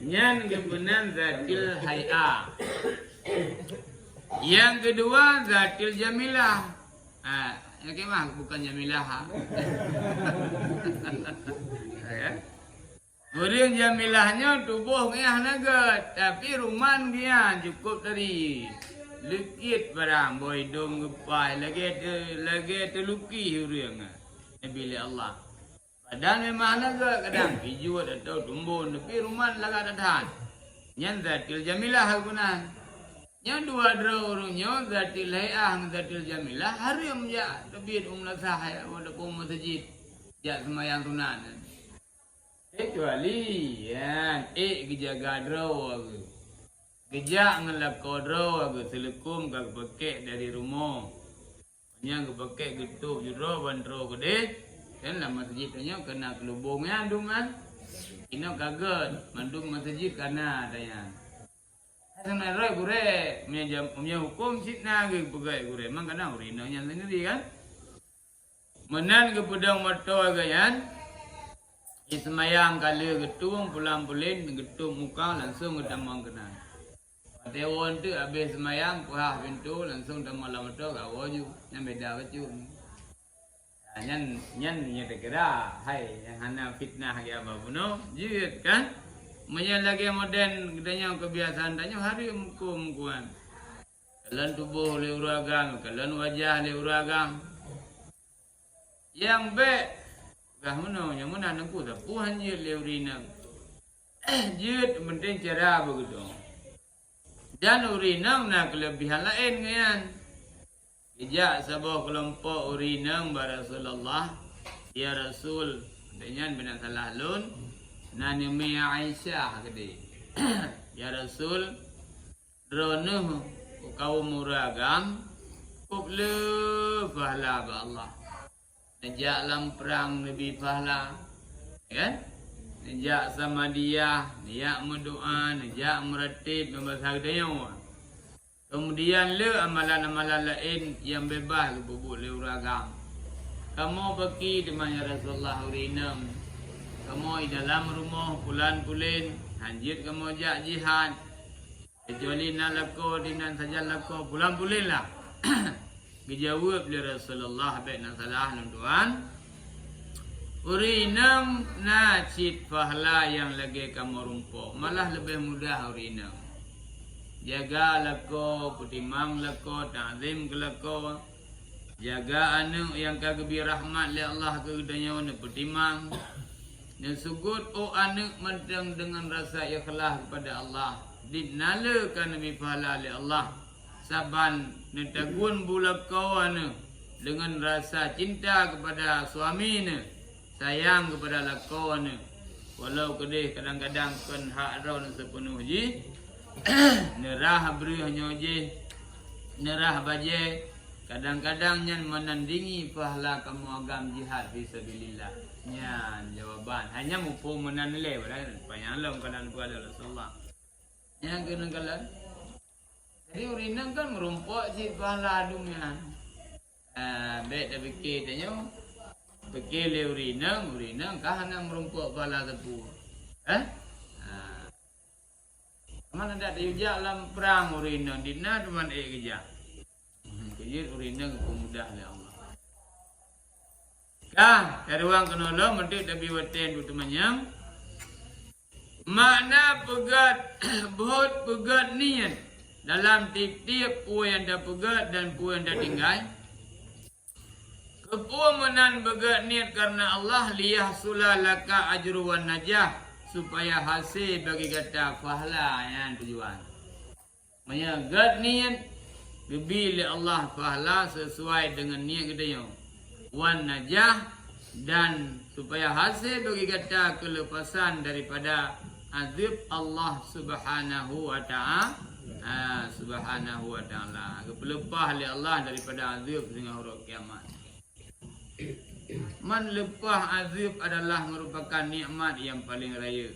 Yang kebenaran zatil hay'ah. Yang kedua zatil jamilah. Yang kemah bukan jamilah. Ya. Orang jamilahnya tubuh ngah nagat, tapi ruman dia cukup dari lekit barang boy dom gepai lagi terluki orang bila Allah. Badan memang nagat kadang hijau atau tumbun, tapi ruman laga tahan. Yang zatil jamilah gunan. Yang dua orangnya zatil hay'ah zatil jamilah haram ya tapi nasah walaupun masjid ya semayang sunat. Kecuali ya kejaga draw aku. Kejak ngelakau draw aku selekum kak pakai dari rumah. Yang pakai getuk juro bandro gede. Kan lah masjidnya kena kelubungnya dungan. Ino kaget mandung masjid karena adanya. Hasan roy gure punya hukum sitna ge pegai gure mang kana urinanya sendiri kan. Menan ke pedang motor gayan. Ismayang kali getung pulang pulin getung muka langsung gedamang kena. Patewon tu habis semayang puah pintu langsung tamalam motor gawoju yang beda baju. Nyan kira hai yang hana fitnah ge apa bunuh jid kan. Menya lagi modern gedanya kebiasaan tanya hari mukum-mukuan. Kalan tubuh le uragam, kalan wajah le uragam. Yang be gah mana yang mana nangku dah puhan je leurina. Jid penting cara begitu. Dan urina nak kelebihan lain kan. Ijak sebuah kelompok urina Rasulullah ya Rasul dengan benar salah lun. Nani mi Aisyah gede. Ya Rasul dronuh kaum muragam kuble pahala ba Allah. Nejak dalam perang Nabi pahala. Kan? Nejak sama dia, nejak berdoa, nejak meratib membaca dia. Kemudian le amalan-amalan lain yang bebas bubuk le uragam. Kamu pergi di mana Rasulullah urinam. Kamu di dalam rumah pulan-pulin, hanjir kamu jak jihad. Kecuali nak lako dinan saja lako pulan-pulin lah. Dijawab oleh Rasulullah baik nak salah tuan. Urinam nacit pahala yang lagi kamu rumpuk, malah lebih mudah urinam. Jaga lako, putimang lako, ta'zim ke lako. Jaga anu yang kagbi rahmat li Allah ke gedanya wana putimang. Dan sujud anak mentang dengan rasa ikhlas kepada Allah. Dinalakan Nabi pahala oleh Allah. Saban netagun bulak kawan dengan rasa cinta kepada suami ne. Sayang kepada lakawan ne. Walau kedih kadang-kadang kan hak raw sepenuh ji. Nerah beri hanya ji. nerah baje kadang-kadang nyan menandingi pahala kamu agam jihad fi sabilillah. Nyan jawaban hanya mupu menanle berada panyalam kanan kepada Rasulullah. Yang kena jadi urinang kan merumpok si pahala dunia. Baik dah fikir tanya. Fikir le urinang kah nak merumpok pahala tepu. Mana ada diujak dalam perang urinang dina teman kerja. Kerja urinang mudah le Allah. Kah, dari orang kena lo mendik tapi waten tu temannya. Makna pegat buat pegat niat dalam tiap-tiap pu yang dah pegat dan pu yang dah tinggal. Kepuamanan pegat niat karena Allah liyahsula laka ajru wan najah supaya hasil bagi kata pahala yang tujuan. Maknanya gad niat gebili Allah pahala sesuai dengan niat kita yang wan najah dan supaya hasil bagi kata kelepasan daripada azab Allah Subhanahu wa ta'ala. Subhanahu wa ta'ala kepelepah oleh Allah daripada azab dengan huruf kiamat. Man lepah azab adalah merupakan nikmat yang paling raya.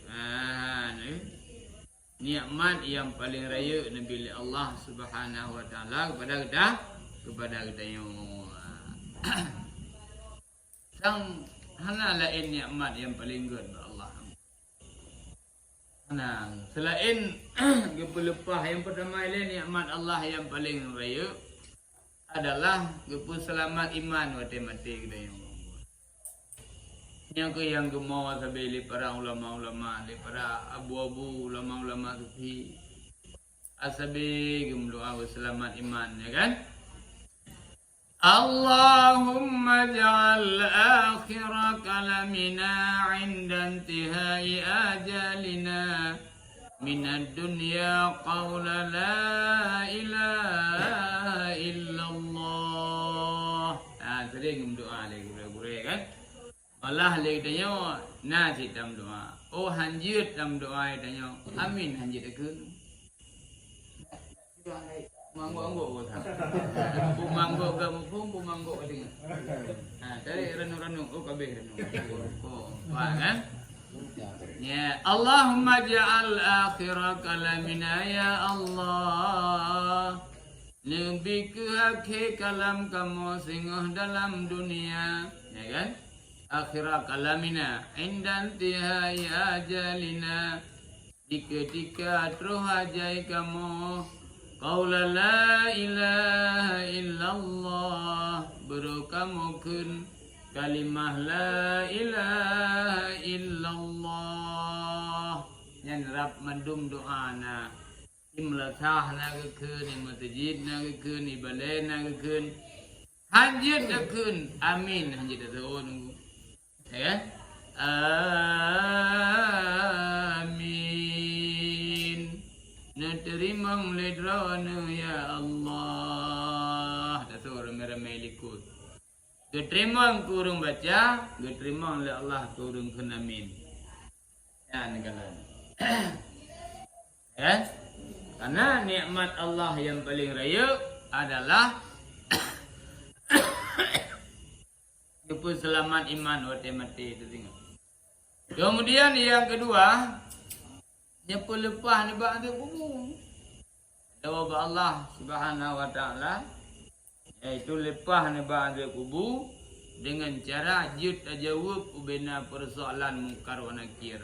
Nikmat yang paling raya Nabi Allah Subhanahu wa ta'ala kepada kita yang sang hana lain nikmat yang paling good Allah. Nah, selain gepelepah yang pertama ini nikmat Allah yang paling raya adalah gepu selamat iman mati kita yang gemau sabili para ulama-ulama, para abu-abu ulama-ulama sufi asabi gemdoa selamat iman ya kan. Allahumma ja'al akhir kalamina 'inda intihai ajalina minad dunya qawla la ilaha illallah. Sering berdoa lagi gure-gure kan. Allah lagi tanya nasi dalam doa. Oh hanjit dalam doa tanya. Amin hanjit aku. Manggo-manggo ko ta. Pumanggo ka mo pumanggo ka din. Dari renung-renung kabeh renung. Kan? Ya, Allahumma ja'al akhir kalamina ya Allah. Lebih ke akhir kalam kamu singgah dalam dunia, ya kan? Akhir kalamina inda intihai ajalina. Ketika terus ajai kamu Qaula la ilaha illallah berukamukeun kalimah la ilaha illallah yang rap mandum doana imlatahna kekeun imatajidna kekeun ibalena kekeun hanjit kekeun amin hanjit atuh nunggu ya amin Terima melidrana ya Allah. Datuk ramai-ramai likut. Geterima kurung baca, geterima oleh Allah kurung kun amin. Ya negara. Ya. Karena nikmat Allah yang paling raya adalah Jepun selamat iman mati itu tengok. Kemudian yang kedua, nyepul lepah ni bak tu kubur. Jawab Allah Subhanahu wa ta'ala iaitu lepah ni bak tu kubur dengan cara jut jawab ubena persoalan mungkar wa nakir.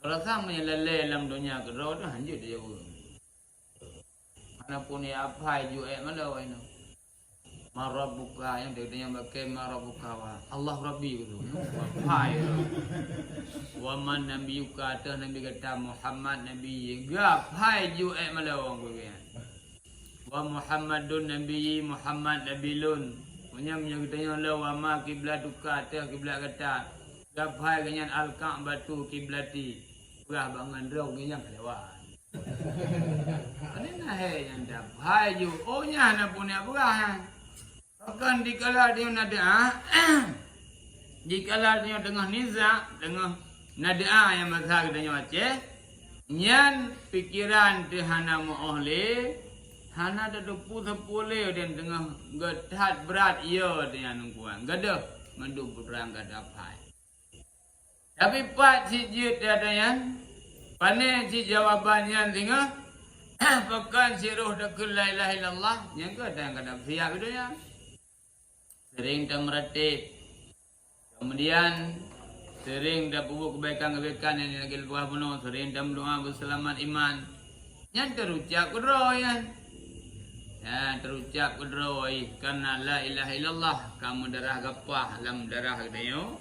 Kalau sama yang lalai dalam dunia kedua tu hanjut jawab. Manapun ya apa ju mana wa ino. Marabuka yang dia tanya pakai marabuka wa Allah Rabbi tu. Apa itu? Wa man nabiyuka ta nabi kata Muhammad nabi gap hai ju malawang ko yan. Wa Muhammadun nabi Muhammad nabilun. Punya tanya la wa ma kiblatuka ta kiblat kata gap hai ganyan al-Ka'batu kiblati. Urah bangan rau ganyan kelewat. Ani nah yang dah hai ju oh nya na punya berah. Akan dikala dia nada dikala dia tengah niza tengah nada yang mazhab tanya Aceh nyan pikiran tehana mu'ohle hana ada depu sepuluh dan tengah getat berat ia dia nungguan gadah mandu perang gadapai. Tapi pak si jut ada yang pane si jawabannya tengah pekan si roh dakul la ilaha illallah yang kadang kadang siap itu ya. Sering tak meratip. Kemudian sering dah buat kebaikan-kebaikan yang lagi buah penuh, sering dah berdoa berselamat iman. Yang terucap kedua ya. Ya, terucap kedua karena la ilaha illallah kamu darah gapah lam darah kadayo.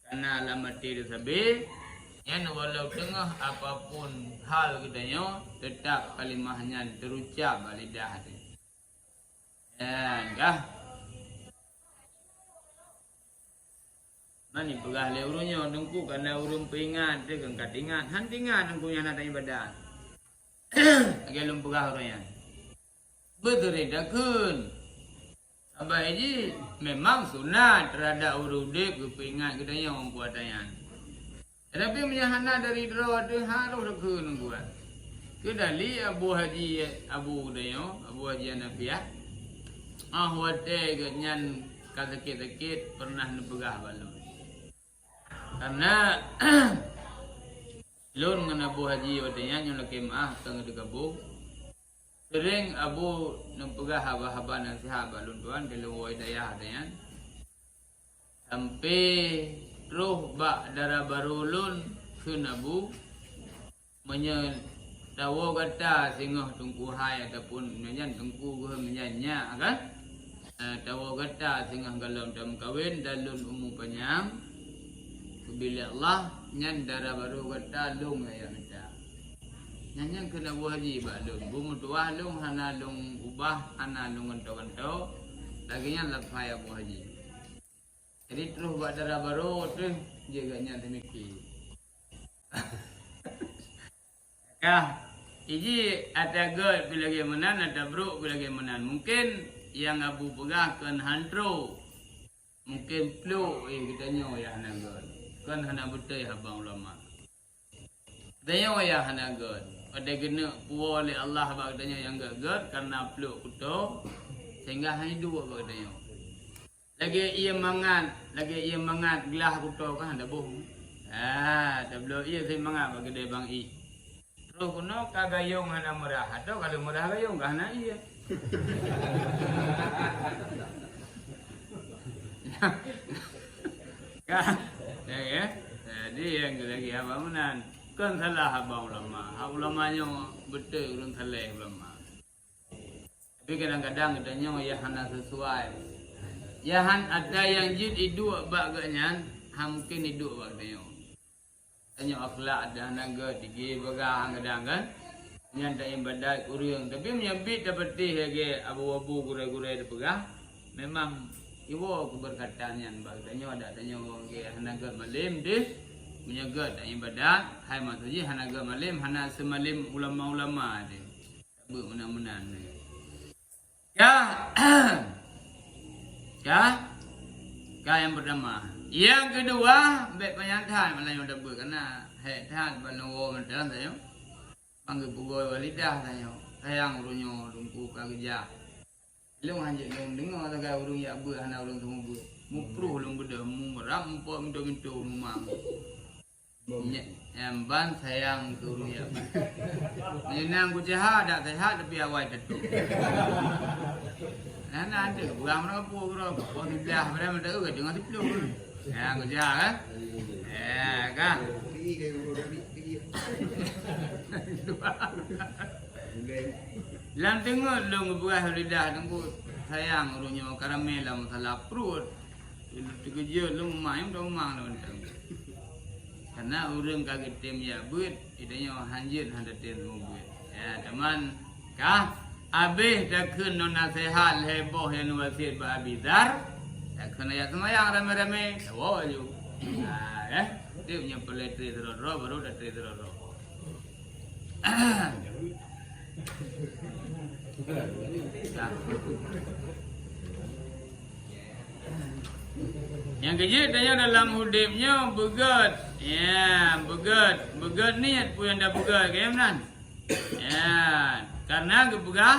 Karena lam mati disabi. Yang walau tengah apapun hal kadayo tetap kalimahnya terucap lidah. Ya, dah. Mani pegah le urunyo dengku karena urun peingat dia kan katingat hantingat dengku yang nak ibadah. Agelum pegah urunnya. Betul dah kun. Abai ji memang sunat terhadap urude ke peingat kedanya orang buat dayan. Tapi menyahana dari draw tu harus kun buat. Kedali Abu Haji Abu Dayo Abu Haji Nabiah. Wate ganyan sakit-sakit pernah nepegah balon. Karena lun dengan Abu Haji wadanya yang laki maaf tengah dikabu sering Abu nempegah haba-haba nasihat balun tuan kalau wadaya adanya sampai roh bak darah baru lun ke Abu menyatawa kata singoh tungku hai ataupun menyan tungku gua menyanya kan tawa kata singoh galam dalam kawin dan lun umum panjang bila Allah nyan darah baru kata lung ayam kita. Nyan kena buah haji balung. Bumu tuah lung hana lung ubah hana lung kentau-kentau. Lagi nyan lepai buah haji. Jadi terus buat darah baru tu jaga nyan temiki. Kah, iji ada god bila lagi menan ada bro bila lagi menan. Mungkin yang Abu pegah kan hantro. Mungkin flu kita nyo ya hana god. Kan hana betul habang ulama. Daya waya hana god. Ada kena puwa oleh Allah bagdanya yang god karena peluk kuto sehingga hanya dua bagdanya. Lagi ia mangat gelah kuto kan ada bohong. Tak belum ia saya mangat bagi dia bang i. Terus kuno kagayung hana merah. Atau kalau merah gayung kan hana ia. Kan? Ya, jadi yang lagi abangan kan salah abang ulamanya betul urang salah ulama. Tapi kadang-kadang katanya ya hana sesuai. Ya han ada yang jid hidu baganya, mungkin hidu baganya. Tanya akhlak ada naga digi bagang kadang kan. Yang tak ibadat urang tapi menyabit dapat lagi abu-abu gure-gure dipegang. Memang iwo keberkatan yang baganya ada tanya orang ke hanaga malim deh menyaga tak ibadat hai maksudnya hanaga malim hana semalim ulama-ulama deh tak menan-menan ya yang pertama yang kedua baik penyantan Melayu dah karena hetan banowo mendalam saya panggil pugoi walidah saya sayang urunyo dungku kerja long hanya long dengar tak kau urung ya ber hana urung semua ber mupruh long beda meram po minto rumah yang ban sayang urung ya nang ku jahat dak sehat tapi awai tetu nana ada buang mana po kro po dibelah pada mata ke dengar diplu ya ku jahat kan Lam tengok long buah lidah tengku sayang urunyo karamel lah masalah perut. Terkejut long main dong mang lah mentang. Karena urang kaget tem ya buat idanya hanjut hendak tem buat. Ya teman kah abih dah kun non nasihat heboh yang wasit ba abidar. Dah kun ayat semayang rame-rame. Wow ju. Dia punya peletri terus baru dah terus. Yang kejut tanya dalam hidupnya begat. Ya, begat niat pun yang dah begat ke mana? Ya, karena kebegah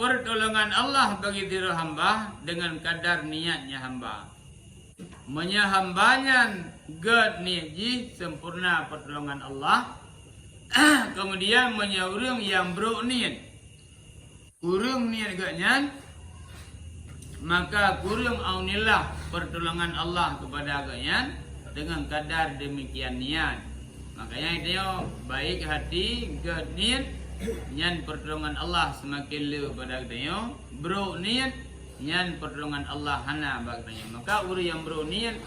pertolongan Allah bagi diri hamba dengan kadar niatnya hamba. Menyahambanya ged niat ji sempurna pertolongan Allah. Kemudian menyurung yang bro niat. Kurung niat gadnya, maka kurung aunilah pertolongan Allah kepada agaknya dengan kadar demikian niat. Makanya itu baik hati ged niat nyan pertolongan Allah semakin le pada dia bro niat nyan pertolongan Allah hana baganya. Maka uru yang bro niat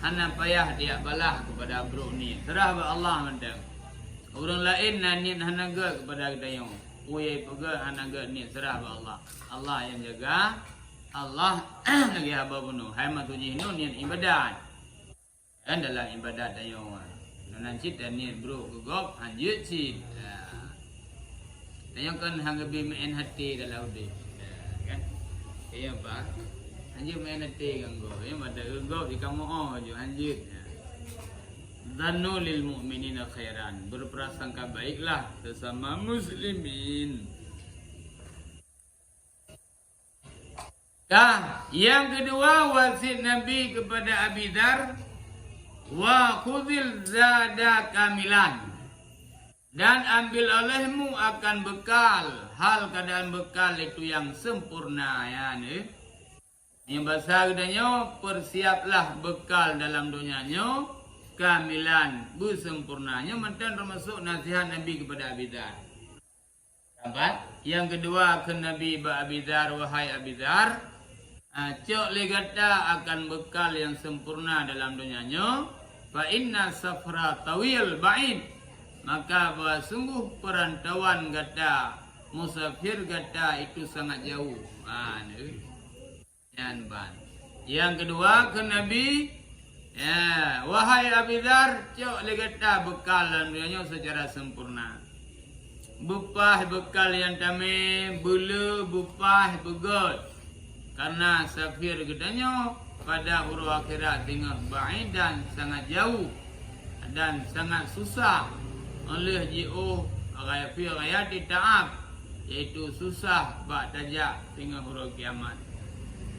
hana payah dia balah kepada bro niat. Serah ba Allah mendak. Orang lain niat hana ge kepada dia. Uye pega hana ge niat serah ba Allah. Allah yang jaga. Allah lagi haba bunuh. Hai matuji nu niat ibadat. Dan dalam ibadat dia. Nanti dan niat bro gogop hanjut cit. Tanya kan hang lebih main hati dalam dia, kan? Iya pak, anjir main hati kan go, ya ada go di kamu je anjir. Dzannu lil mu'minina khairan, berprasangka baiklah sesama muslimin. Yang kedua wasiat Nabi kepada Abi Dzar, wa khudhil zada kamilan. Dan ambil olehmu akan bekal, hal keadaan bekal itu yang sempurna ya nih. Yang bahasa kedanya persiaplah bekal dalam dunianya kamilan bersempurnanya. Mantan termasuk nasihat Nabi kepada Abi Dzar. Dapat. Yang kedua ke Nabi Abi Dzar, wahai Abi Dzar, cok legata akan bekal yang sempurna dalam dunianya. Fa inna safra tawil ba'id. Maka bahwa sungguh perantauan gata musafir gata itu sangat jauh. Yang kedua ke Nabi, wahai Abi Dzar, cok le gata bekal dalam dunia secara sempurna. Bupah bekal yang tame bulu bupah begot. Karena safir gedanya pada huru akhirat tengah baik dan sangat jauh dan sangat susah. Oleh ji'uh raya ta'ab, iaitu susah bak tajak tinggal huruf kiamat.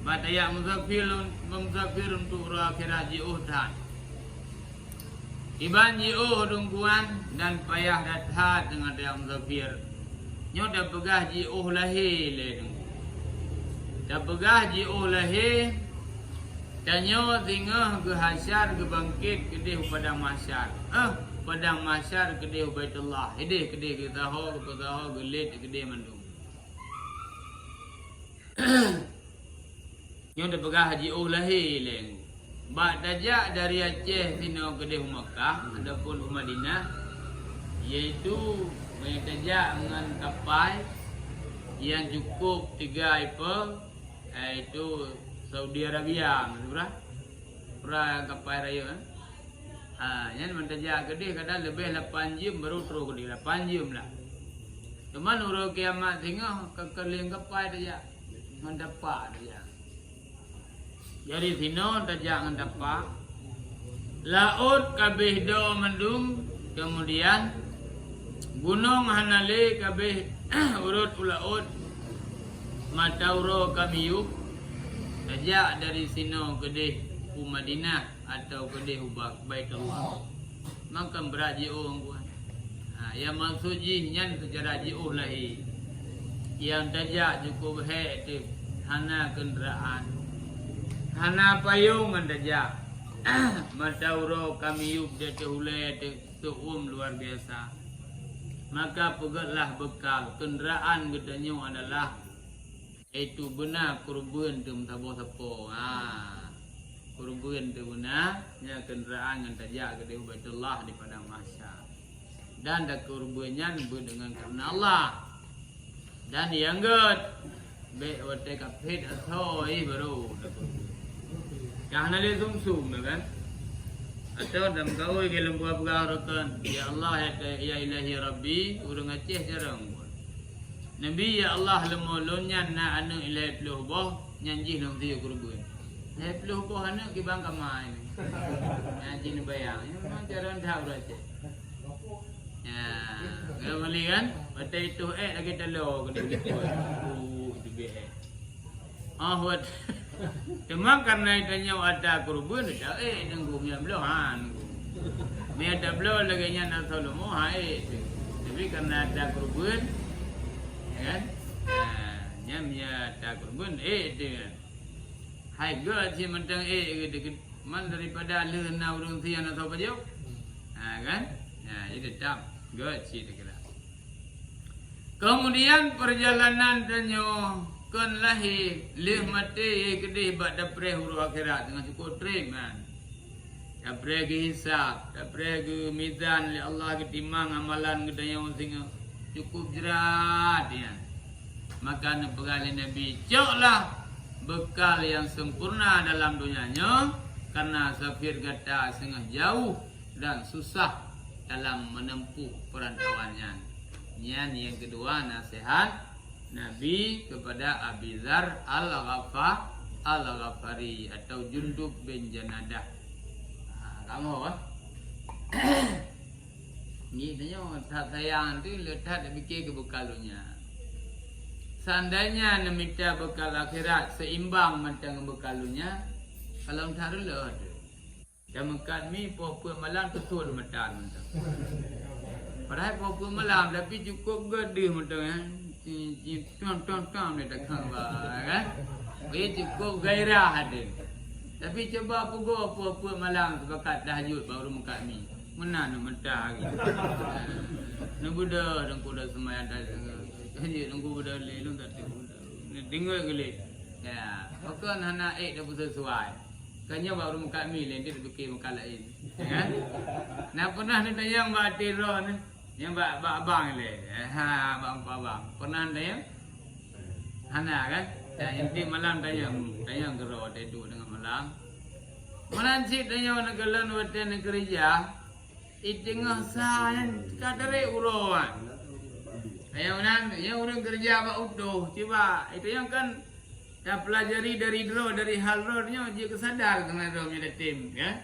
Bak tajak musafir untuk huruf akhirat ji'uh tak. Iban ji'uh rungkuan dan payah dathat dengan tajak musafir. Nyo dah pegah ji'uh lahir le. Dah pegah ji'uh lahir. Tanyo tinggal ke hasyar ke bangkit ke dia pada masyar. Padang masyar kedai Baitullah. Kedai ke tahu gelit kedai mandung. Yang dah pegah haji lahir leng. Bak dajak dari Aceh sino kedai Makkah adapun Madinah, iaitu dajak dengan kapal yang cukup 3 ipal, iaitu Saudi Arabia, berapa kapal raya yang mentajak ke dia kadang lebih 8 jam baru terus ke dia 8 jam lah. Cuma urut kiamat tengah kekeling kapal dia mendapat dia. Jadi sino tajak mendapat laut kabeh do mendung, kemudian gunung hanale kabeh urut laut matauro kamiyuk tajak dari sino ke dia Madinah atau kedai Baitullah. Maka beraji orang buat. Yang maksudnya nyan secara ji'uh lahi. Yang tajak cukup hek tu hana kenderaan. Hana payung tajak. Matauro kami yuk dia terhulai tuum luar biasa. Maka pegatlah bekal. Kenderaan gedanya adalah itu benar kurban tu mentabo-tabo. Kurban tu benar ya kenderaan yang tajak ke Baitullah di padang mahsyar. Dan dak kurbannya dengan karena Allah. Dan yang ged be wate kapit athoi baru. Karena dia sumsum kan. Atau dalam kau ke lembu pegarakan ya Allah ya ilahi rabbi urang Aceh jarang. Nabi ya Allah lemolonnya na anu ilahi pluh nyanji nang dia kurban. Ilahi pluh anu ki bang kamai. Nyanji ni bayang. Memang jarang tahu Aceh. Ya, kalau beli kan, betul itu lagi telur kena gitu. Itu biar. Buat. Cuma karena itanya ada kurban, dah nunggu punya belohan. Ni ada belon lagi nya nak tolong tapi karena ada kurban, ya kan? Nyamnya ada kurban, dia. Hai gua si mentang man daripada lena urung tian atau apa jauh, kan? Itu tam gua si dekala. Kemudian perjalanan tanyo kon lahi lih mati kedih bak dapre huru akhirat dengan cukup man. Dapre ke hisab, dapre ke mizan li Allah ke timang amalan kedaya singa cukup jerat ya. Maka pegali Nabi coklah bekal yang sempurna dalam dunianya karena safir kata setengah jauh dan susah dalam menempuh perantauannya. Yang kedua nasihat Nabi kepada Abi Dzar Al-Ghafari atau Jundub bin Janadah. Kamu apa? Ni tanya tak sayang tu letak dah fikir ke bekalunya. Seandainya nak minta bekal akhirat seimbang macam bekalunya, kalau taruh lah ada. Dan makan mi puan malam tutur macam tu. Padahal puan malam tapi cukup gede macam kan. Tuan dia tak khabar kan. Cukup gairah ada. Tapi coba pukul apa-apa malam sepakat tahajud baru muka mi. Mana nak mentah lagi. Nak budak dan kuda semayang dah. Tahajud dan kuda lelung tak tahu. Dengar gelik. Ya, bukan anak dah sesuai. Kanya baru muka mi lain dia fikir muka lain. Kan? Nak pernah ni tayang bak tiro ni. Yang bak abang le. Abang. Pernah tayang? Hana kan? Yang di malam tayang gero tidur dengan malam. Malam si tayang nak gelan watan kerja. Itengah sayan kadare uruan. Yang orang kerja bak utuh. Coba itu yang kan dah pelajari dari hal rohnya dia kesadar kena roh punya tim ya.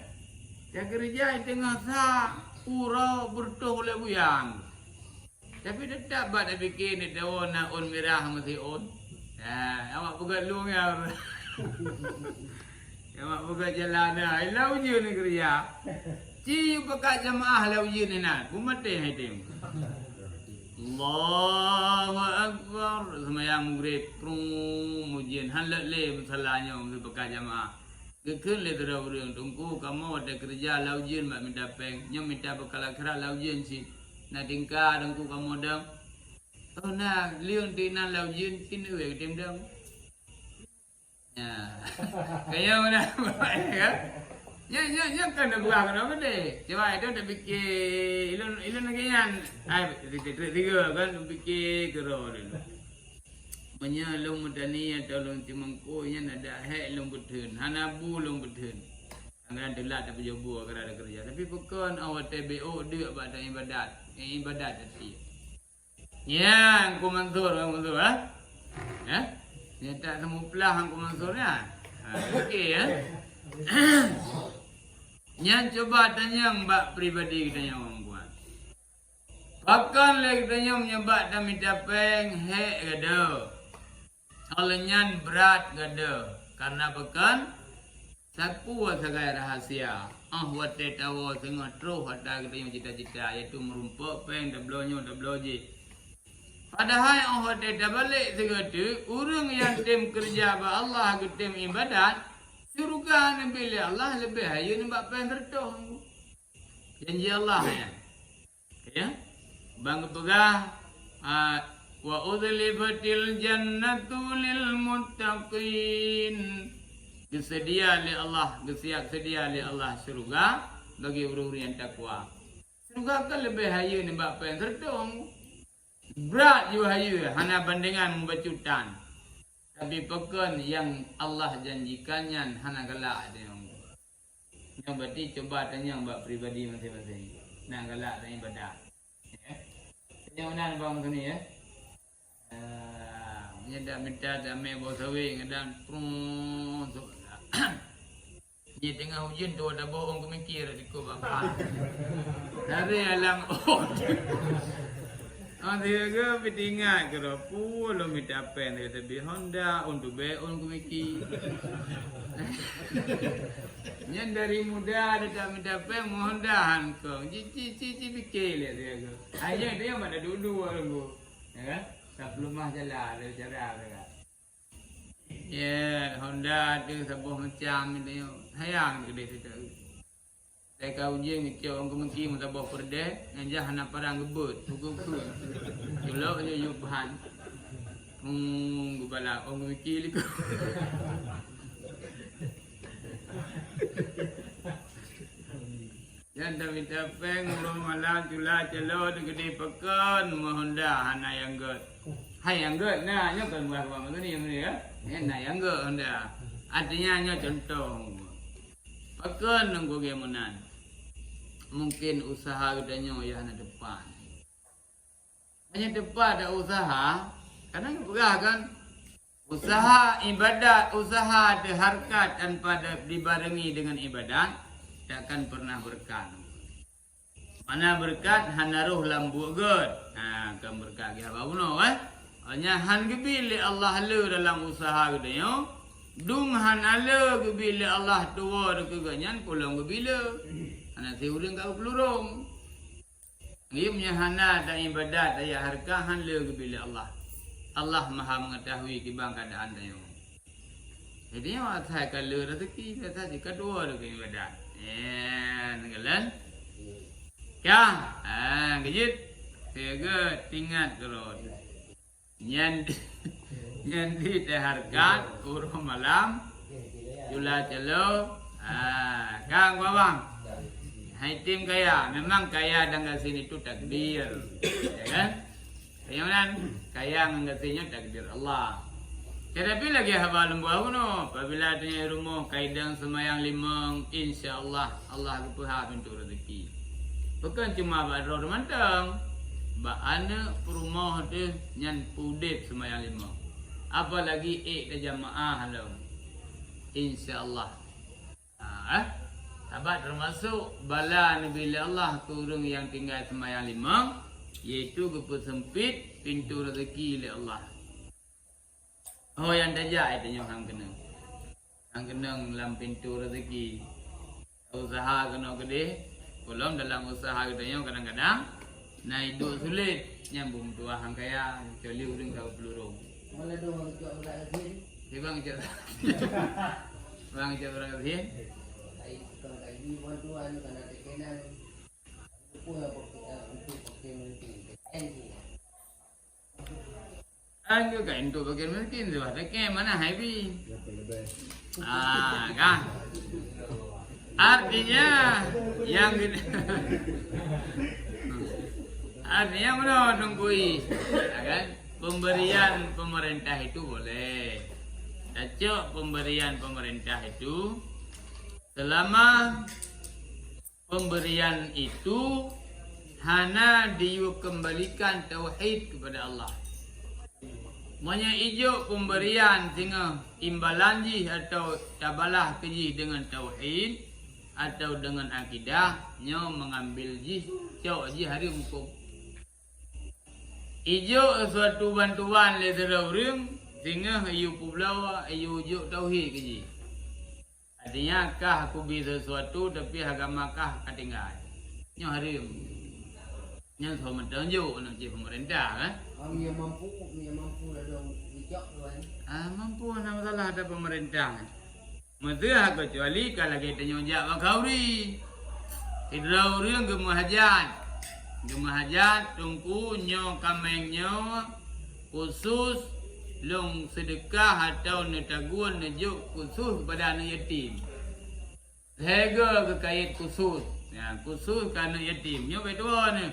Dia kerja itengah sa urau bertuh oleh buyang. Tapi tetap bak dah fikir ni daun nak on merah mesti on. Awak buka luang ya. Awak buka jalan dah. Lau je ni kerja. Ci buka jamaah lau je ni nak. Kumate hai tim. Allahu Akbar. Semayang maghrib prung mujian halal le masalahnya untuk buka jamaah. Kekun le terau urang tunggu kamu ada kerja lau je mak minta peng. Nyam minta bekal akhirat lau je si. Nak tingkah tunggu kamu dah. Oh nak liun tinan lau jin tin uwe tim dong. Ya. Kaya mana ya? Ya kan dah buang kenapa deh? Coba itu dah fikir ilun lagi kan. Tiga kan fikir kero dulu. Menyalung medani atau long timangko nya ada hek long betun, hanabu long betun. Anggaran telat tapi jobo kerana kerja. Tapi bukan awak TBO dia pada ibadat tadi. Ya, Angku Mansur, ha? Ya? Dia tak temu pelah Angku Mansurnya. Okey ya. Yang coba tanya mbak pribadi kita yang orang buat. Bahkan lagi tanya menyebab dan minta peng hek gada. Alenyan berat gada. Karena bukan saku sebagai rahasia. Buat tahu tengah terus ada kita yang cita-cita iaitu merumpuk peng dablonya dabloji. Padahal Allah tidak balik segala orang yang tim kerja ba Allah ke tim ibadat surga ni bila Allah lebih ayo ni bab pen tertuh janji Allah ya bang pegah wa udlifatil jannatu lil muttaqin bersedia li Allah bersiap sedia li Allah surga bagi orang-orang yang takwa surga kan lebih ayo ni bab pen tertuh berat juga hayu hanya bandingan membacutan. Tapi pekan yang Allah janjikannya hanya galak dia. Yang berarti coba tanya mbak pribadi masing-masing. Nak galak dan ibadah. Tanya mana bang tu ni ya? Dia dah minta damai bawa sawi ngadan prung. Di tengah hujan tu ada bohong ke mikir ikut bapak. Dari alang oh. Dia ke pitingat ke rapu lo minta pen dia tapi Honda untuk beon ke mikir. Yang dari muda dia tak minta pen Honda kau. Cici fikir dia ke. Ayah dia mana dulu aku. Ya kan? Tak pelumah jalan dia cara dia. Ya, Honda tu sebuah macam ni. Hayang ke dia tu. Saya kau je ngecau orang kemengki mutabah perda ngajah anak parang gebut hukum-hukum. Jelok je yubahan. Gubala orang kemengki liku. Yang dah minta peng belum malam cula celo tu gede pekan Honda anak yang gut. Hai yang gut nah nyo kan buat apa tu ni yang ni ya. Nah yang gut Honda. Artinya nyo contoh. Pekan nunggu gemonan. Mungkin usaha udahnya ya anak depan. Hanya depan ada usaha, kadang berah kan. Usaha ibadat, usaha ada harkat tanpa dibarengi dengan ibadat, takkan pernah berkat. Mana berkat hanaruh lambu god. Kan berkat dia apa puno Hanya han gebili Allah le dalam usaha udahnya. Dung han ale gebili Allah tua dekeganyan pulang gebila. Anak saya urang kau pelurung. Dia punya hana dan ibadat daya harga han le bila Allah. Allah Maha mengetahui kibang keadaan dia. Jadi yang saya kalau rezeki kata jika dua rezeki ibadat. Nenggalan. Ya, kejut. Saya tinggal terus. Nyan di harga urang malam. Jula celo. Kang bawang. Hai tim kaya, memang kaya dan sini itu takdir, ya kan? Kemudian kaya mengertinya takdir Allah. Tetapi lagi haba lembu aku no, apabila adanya rumah kaidang semayang limang, insya Allah Allah kepuha pintu rezeki. Bukan cuma badro mantang, baana rumah tu nyan pudip semayang limang. Apalagi jamaah halau, insya Allah. Sahabat termasuk bala bila Allah kurung yang tinggal semayang limang, iaitu kepersempit pintu rezeki oleh Allah. Oh yang dajak itu yang kena. Yang kena dalam pintu rezeki. Usaha kena gede, kolom dalam usaha kita kadang-kadang naik duk sulit nyambung tua hang kaya, kecuali urang kau pelurung. Mana dong cok orang sini? Dia bang cok. Bang cok orang sini. Kalau kaji bantuan karena tekenan pula untuk pakai mungkin Anggo kain tu bagian mungkin tu ada ke mana happy. Kan. Artinya yang artinya mana nunggui, kan? Pemberian pemerintah itu boleh. Cocok pemberian pemerintah itu selama pemberian itu hana dikembalikan tauhid kepada Allah. Manya ijo pemberian sehingga imbalan ji atau tabalah keji dengan tauhid atau dengan akidah nyo mengambil ji cok ji hari hukum. Ijo suatu bantuan le orang sehingga ayu pulau ayu jo tauhid keji. Artinya kah aku bisa sesuatu tapi agama kah ketinggal. Nyo hari nyo sama tunjuk nak jadi pemerintah kan. Kami yang mampu dah dong hijau tuan. Mampu nak masalah ada pemerintah. Mesti kecuali kalau kita nyonjak bakauri. Hidrau riang gemahajat. Gemahajat tungku nyo kameng nyo khusus long sedekah atau netagun nejuk khusus kepada anak yatim. Hega kekait khusus. Ya, khusus ke anak yatim. Nyo betul ni.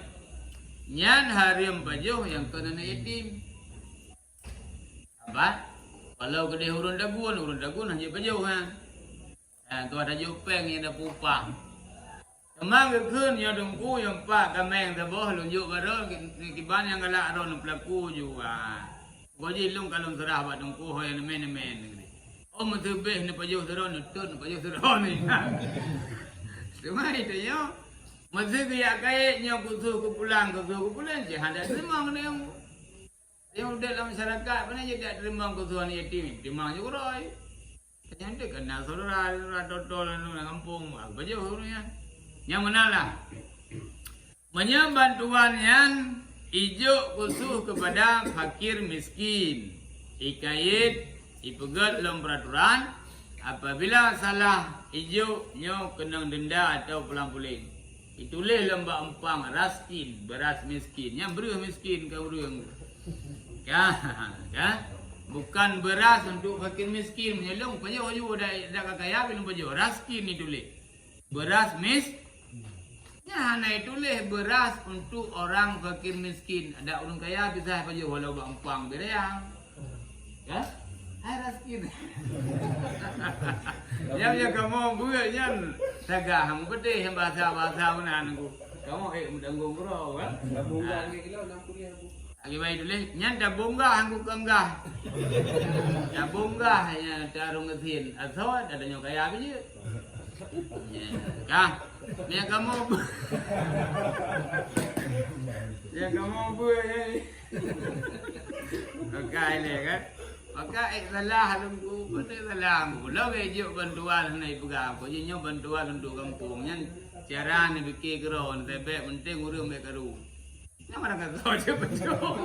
Nyan harim pajuh yang kena anak yatim. Apa? Kalau kedai urun dagun hanya pajuh kan. Tu ada jupeng yang ada pupang. Kemang kekun yang dengku yang pak kameng taboh lunjuk baru kiban yang galak ron pelaku juga. Goji lung kalung serah bat dengku hoy nemen. Oh mentebih ni pajuh terus nutut pajuh terus ni. Semua itu yo. Masa dia kaya kutu pulang je hendak terima mana yang udah dalam masyarakat mana je tak terima kutuan yatim terima je kurang. Yang dia kena saudara totol nu kampung pajuh urusnya. Yang manalah. Bantuan yang ijo khusus kepada fakir miskin. Ikait ipegat dalam peraturan apabila salah ijo nyo kena denda atau pulang-puling. Itulah lembak empang raskin beras miskin yang beruh miskin kau urang. Ya, bukan beras untuk fakir miskin menyelong pajo dah kaya belum pajo raskin itulah. Beras miskin. Ya, nah itulah beras untuk orang fakir miskin. Ada orang kaya bisa pajo walau empang bereang. Ya? Hai raskin. Yang kamu buatnya sagah kamu pedih yang bahasa mana aku. Kamu mendanggung bro kan? Bunga ke kilo 60 aku. Lagi baik dulu nyanda bunga aku kenggah. Ya bunga hanya tarung ngesin. Atau ada yang kaya apa je. Kah? Yang kamu yang kamu buatnya. Oke ni kan? Maka salah aku, betul salah aku. Lalu juk bantuan ni pegang. Kau je bantuan untuk kampungnya. Cara ni bikin kerana tapi penting urang berkaru. Yang mana kata je betul.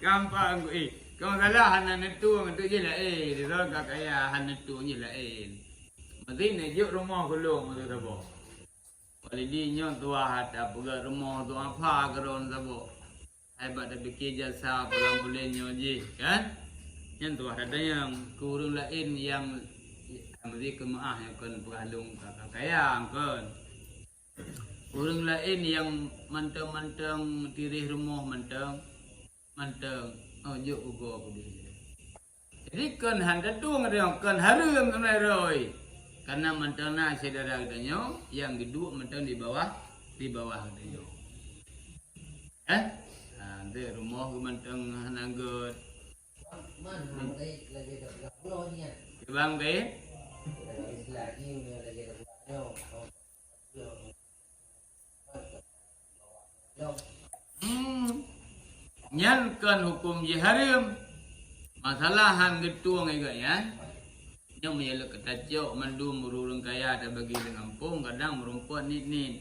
Gampang aku kau salah hana netu je lah dia tahu kak kaya hana netu je lah Mesti ni juk rumah kulung tu sabo. Kalau dia nyon tua hata pegang rumah tu apa kerana sabo. Hebat dah bikin jasa pulang bolehnya je kan? Yang tu ada yang kurang lain yang mesti kemaah yang kan pengalung kakak kaya kan. Kurang lain yang manteng-manteng tirih rumah manteng. Oh juk ugo aku dia. Jadi kan handa tu ngeriang kan harum sampai roy. Karena manteng na saudara katanya yang kedua manteng di bawah katanya. Nanti rumah manteng hanagot. Mana lagi tak pulau ni kan? Bang ke? Lagi lagi tak pulau. Nyan kan hukum jiharim. Masalahan getuang juga ya. Yang menyelak ketacok mandu mururung kaya ada bagi dengan kampung kadang merumput nit.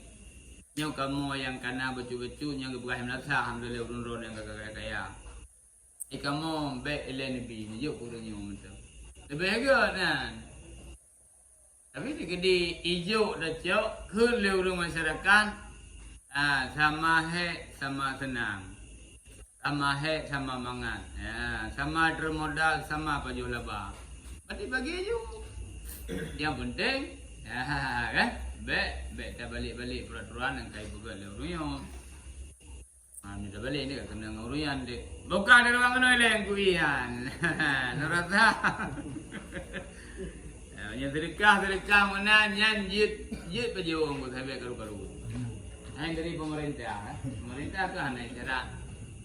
Yang kamu yang kana becu-becu yang Ibrahim Nasah alhamdulillah urun-urun yang kaya. Kamu baik LNB ni juk kurangnya macam. Lebih agak kan. Tapi di kedi hijau dah cok ke leureung masyarakat sama sama senang. Sama sama mangan. Ya, sama termodal sama pajuh laba. Bagi je. Yang penting kan baik tak balik peraturan yang kai buat leureung. Ni dah balik ni kena ngurian dek. Bukan ada orang kena leng kuian. Narasa. Yang sedekah mana nyan jit pejung buat habis karu-karu. Hang dari pemerintah. Pemerintah kan ada cara.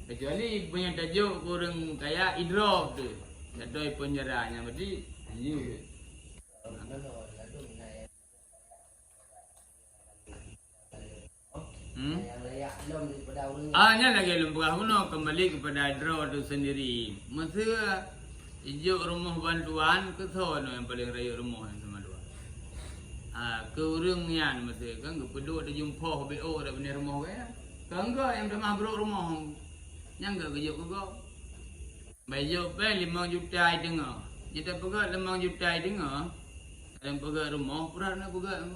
Kecuali punya tajuk kurang kaya idrop tu. Jadoi penjerahnya berarti anjir. Nya lagi lembah kuno kembali kepada draw itu sendiri. Masa hijau rumah bantuan ke sono yang paling raya rumah yang sama dua. Ke urangnya masa kan ke peduk ada jumpa BO dah benar rumah kaya. Kan enggak yang dah mabruk rumah. Yang enggak kejuk ke kau. Bayar pe 5 juta dengar. Kita pegat 5 juta dengar. Yang pegat rumah pura nak pegat.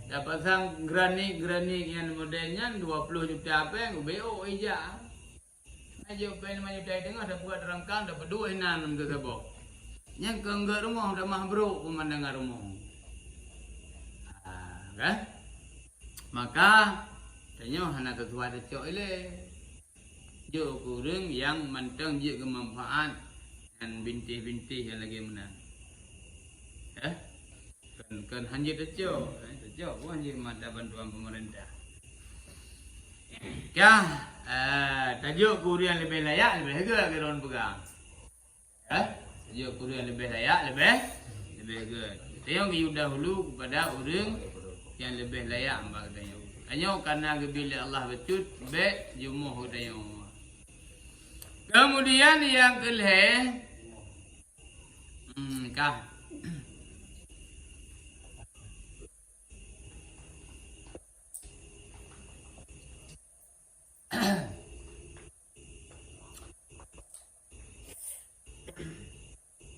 Dah pasang granit yang modelnya 20 juta apa yang BO aja. Aja pen mana juta tengah dah buat rangkang dah berdua hinan tu sabo. Yang ke rumah dah mabruk pemandangan rumah. Kan? Maka tanya hana ketua ada cok ile. Jo kurang yang manteng je kemanfaat dan binti-binti yang lagi menang. Kan hanya terjauh pun hanya mata bantuan pemerintah. Ya, tajuk kurian lebih layak lebih harga ke orang pegang. Dia kurang lebih layak, lebih good. Tengok you dahulu kepada orang yang lebih layak ambak tanya. Hanya karena bila Allah becut, baik jumuh tanya. Kemudian yang kelih, kah?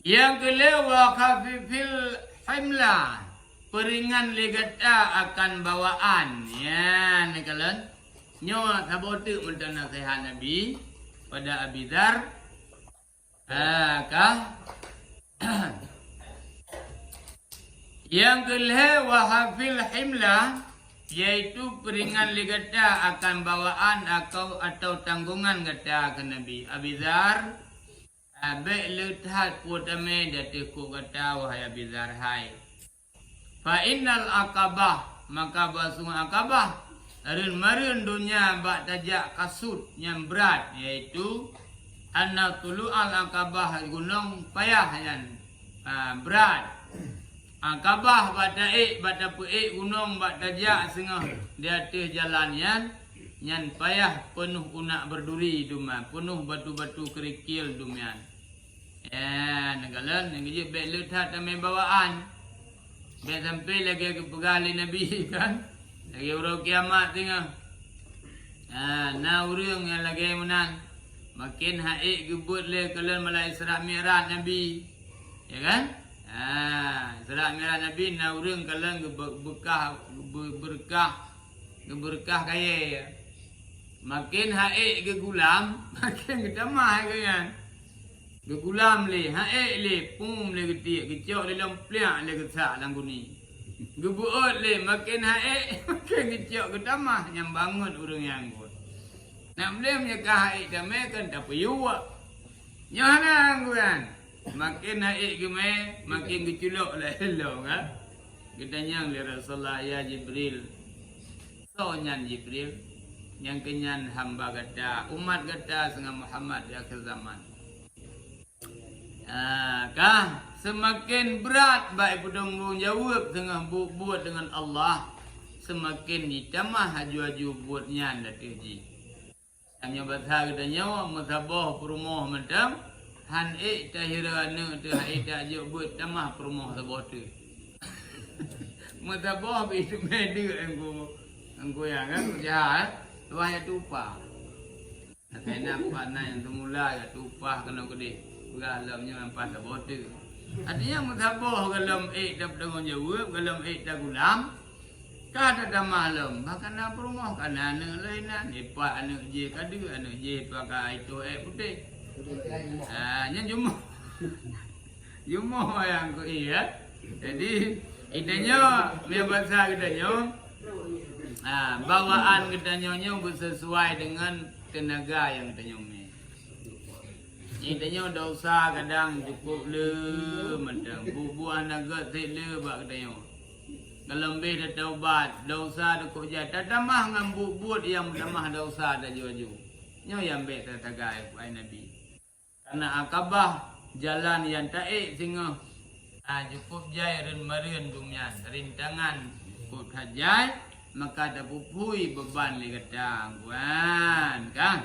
Yang kelima wa khafifil himla, peringan legata akan bawaan. Ya, ni kalian. Nyo sabote mentan nasihat Nabi pada Abi Dzar. Kah? Yang kelima wa khafifil himla, yaitu peringan legata akan bawaan atau tanggungan kata ke Nabi Abi Dzar. Baik lethat putame dati ku kata wahai Abi Dzar hai. Fa innal aqabah, maka basung aqabah marin dunia bak tajak kasut yang berat, iaitu anna tulu al aqabah gunung payah yang berat. Aqabah bata puik gunung bak tajak sengah di atas jalan yang payah penuh unak berduri duman, penuh batu-batu kerikil duman. Ya, nagalan yang kerja baik lethat dan bawaan. Baik sampai lagi ke pegali Nabi kan. Lagi orang kiamat tengah. Nah orang yang lagi menang. Makin haik gebut le kalian malai Isra Mi'raj Nabi. Ya kan? Isra Mi'raj Nabi nah orang kalian berkah kaya. Makin haik ke gulam, makin ketamah kalian. Gegulam le, haik le, pum le getik, kecok le lempliak le kesak langgu ni. Gebuot le, makin haik, makin kecok ketamah yang bangun orang yang anggut. Nak boleh menyekah haik damai kan tak payuak. Nyana angguran. Makin haik gemai, makin keculok lah elok kan. Kita nyang le Rasulullah ya Jibril. So nyan Jibril. Yang kenyan hamba kata, umat kata dengan Muhammad di akhir zaman. Kah semakin berat baik bertanggung jawab dengan buat dengan Allah, semakin ditambah haju-haju buatnya datiji. Hanya bahasa kita nyawa musabah perumah macam han tahira anu tu hai tak je buat tambah perumah sabah tu. Musabah itu mede engko yang kan jahat tuah tupa. Kena apa yang semula ya tupa kena gede. Galamnya empat sabote. Artinya musabah galam tak bertanggung jawab, galam tak gulam. Kata dah malam, bahkan nak perumah kan anak lain nak depak anak je kadu, anak je pakai itu putih. Nya jumuh yang ku iya. Jadi itanya bahasa kitanya bawaan kitanya bersesuai dengan tenaga yang kitanya. Itanya dosa kadang cukup le macam bubuh naga tik le bak katanya. Kalau lebih dah taubat, dosa dah kok jatuh tambah dengan buat yang tambah dosa dah jaju. Nyo yang baik tertagai ai Nabi. Karena akabah jalan yang taik sehingga cukup jai ren dunia rintangan kut hajai maka dah pupui beban le kadang kan.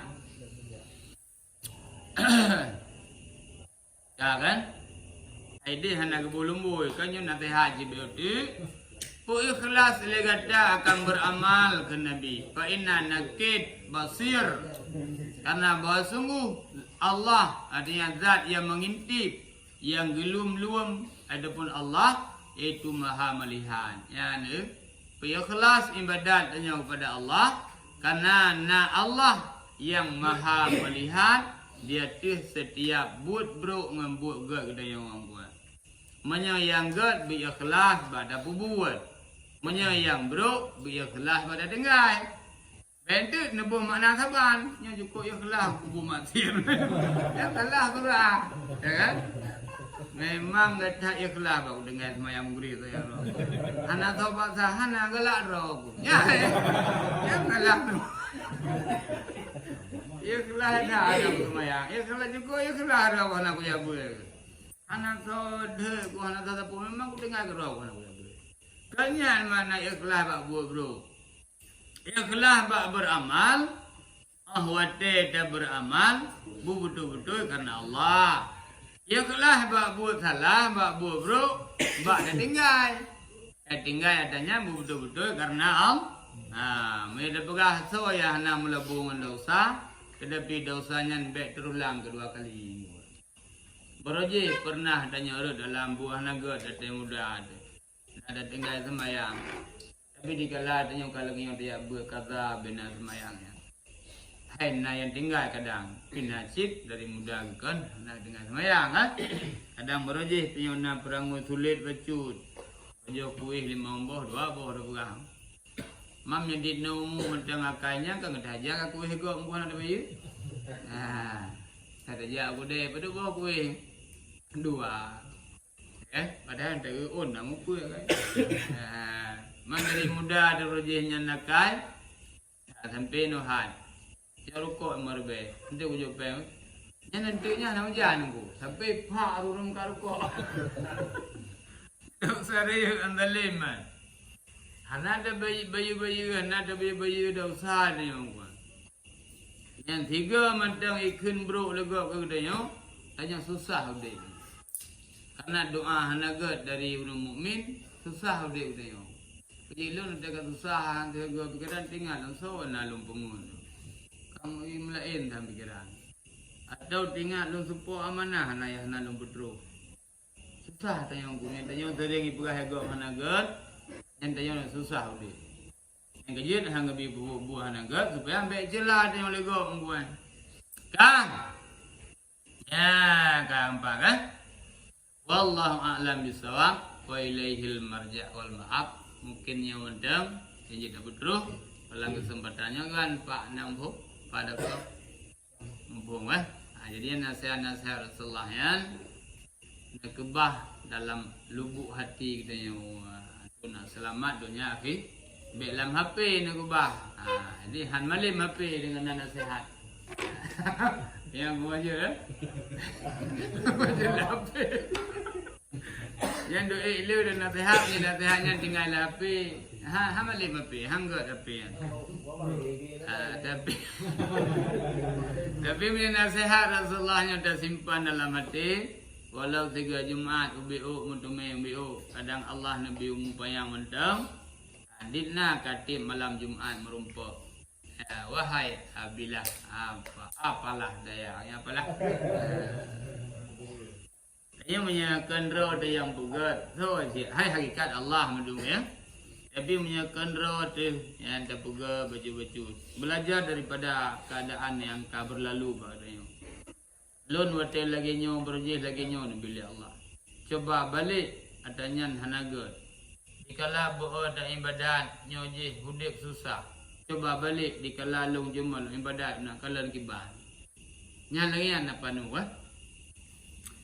Ya kan? Ide hana gebulumboy kanyo nanti haji berarti pu ikhlas legata akan beramal ke Nabi. Fa inna nakid basir. Karena bahwa sungguh Allah artinya zat yang mengintip, yang gelum-luam, adapun Allah itu Maha melihat. Ya ne? Pu ikhlas ibadat hanya kepada Allah karena Allah yang Maha melihat. Dia tuh setiap buat bro ngambuat gak kedai orang buat. Menyayang gak berikhlas pada buat. Menyayang bro berikhlas pada tenggai. Bentuk nebuh makna saban. Yang cukup ikhlas bubuh maksir. Yang kalah kurang. Ya kan? Memang gak ikhlas aku dengan semayang gurih saya. Anak sobat sahana galak roh. Ya. Yang kalah tu. Ikhlas dah ada semayang. Ikhlas juga ikhlas ada orang aku ya boleh. Anak sode ku anak tata pun memang ku dengar kerau anak aku ya boleh. Kanyan mana ikhlas bak buat bro. Ikhlas bak beramal. Ahwate dah beramal. Bu betul-betul karena Allah. Ikhlas bak buat salah bak buat bro. Bak dah tinggal. Tinggal adanya bu betul-betul karena Allah. Mereka pegah so ya nak mula bungan dosa, tetapi dosanya baik terulang kedua kali. Beroji pernah tanya orang dalam buah naga datang muda ada tinggal semayang. Tapi dikala tanya kalau yang dia berkata benar semayangnya. Hai yang tinggal kadang pinacip dari muda kan nak tinggal semayang Kadang beroji tanya perang sulit becut. Jauh kuih 5 boh 2 boh 2 pegang. Mam yang di nomu mentang akainya kan ngeda aja aku hego mbuan ada bayi. Ada aja aku deh pada bawa kue 2. Padahal tak namu kue kan. Mam dari muda ada rojehnya nakai. Sampai nohan. Ya rukuk marbe. Nanti aku jawab. Yang nantinya nama jangan aku. Sampai pak urung karukuk. Tak serius andaliman. Anak ada bayi-bayi, anak ada bayi-bayi dah usaha ni orang. Yang 3 macam ikun bro lega ke dia, hanya susah dia. Karena doa hanagat dari orang mukmin susah dia. Jadi lu nak jaga susah, jaga pikiran tinggal so nalung pengun. Kamu imlain dalam pikiran. Atau tinggal lu supo amanah ayah nalung betul. Susah tanya orang, tanya sering ibu hego hanagat. Yang tanya susah dia. Yang kejut hang gabi buah naga supaya ambil jelas yang lego membuat. Kang. Ya, gampang kan? Wallahu a'lam bisawab wa ilaihil marja' wal ma'ab. Mungkin yang mendam yang tidak betul dalam kesempatannya kan Pak Nampu pada kau mumpung jadi nasihat-nasihat Rasulullah yang kebah dalam lubuk hati kita yang nak selamat dunia akhirat. Dalam HP nak ubah. Jadi han malim HP dengan nasihat. Yang gua aja dalam HP. Yang doa ilu dan nasihat ni nasihatnya tinggal HP. Ha malim HP, hangga HP. Tapi punya nasihat Rasulullahnya dah simpan dalam hati. Walau 3 Jumaat ubiu mentumai ubiu kadang Allah Nabi umpayang mendam aditna katib malam Jumaat merumpuk wahai abilah apalah daya yang apalah dia menyakan roh ada yang bugat so hai hakikat Allah mendung ya tapi menyakan roh tu yang ada bugat baju-baju belajar daripada keadaan yang berlalu padanya. Lon watel lagi nyo berjih lagi nyo ni bila Allah. Coba balik adanya hanaga. Dikala bo ada ibadat nyo je hudip susah. Coba balik dikala long jemal ibadat nak kalan kiban. Nya lagi nak panu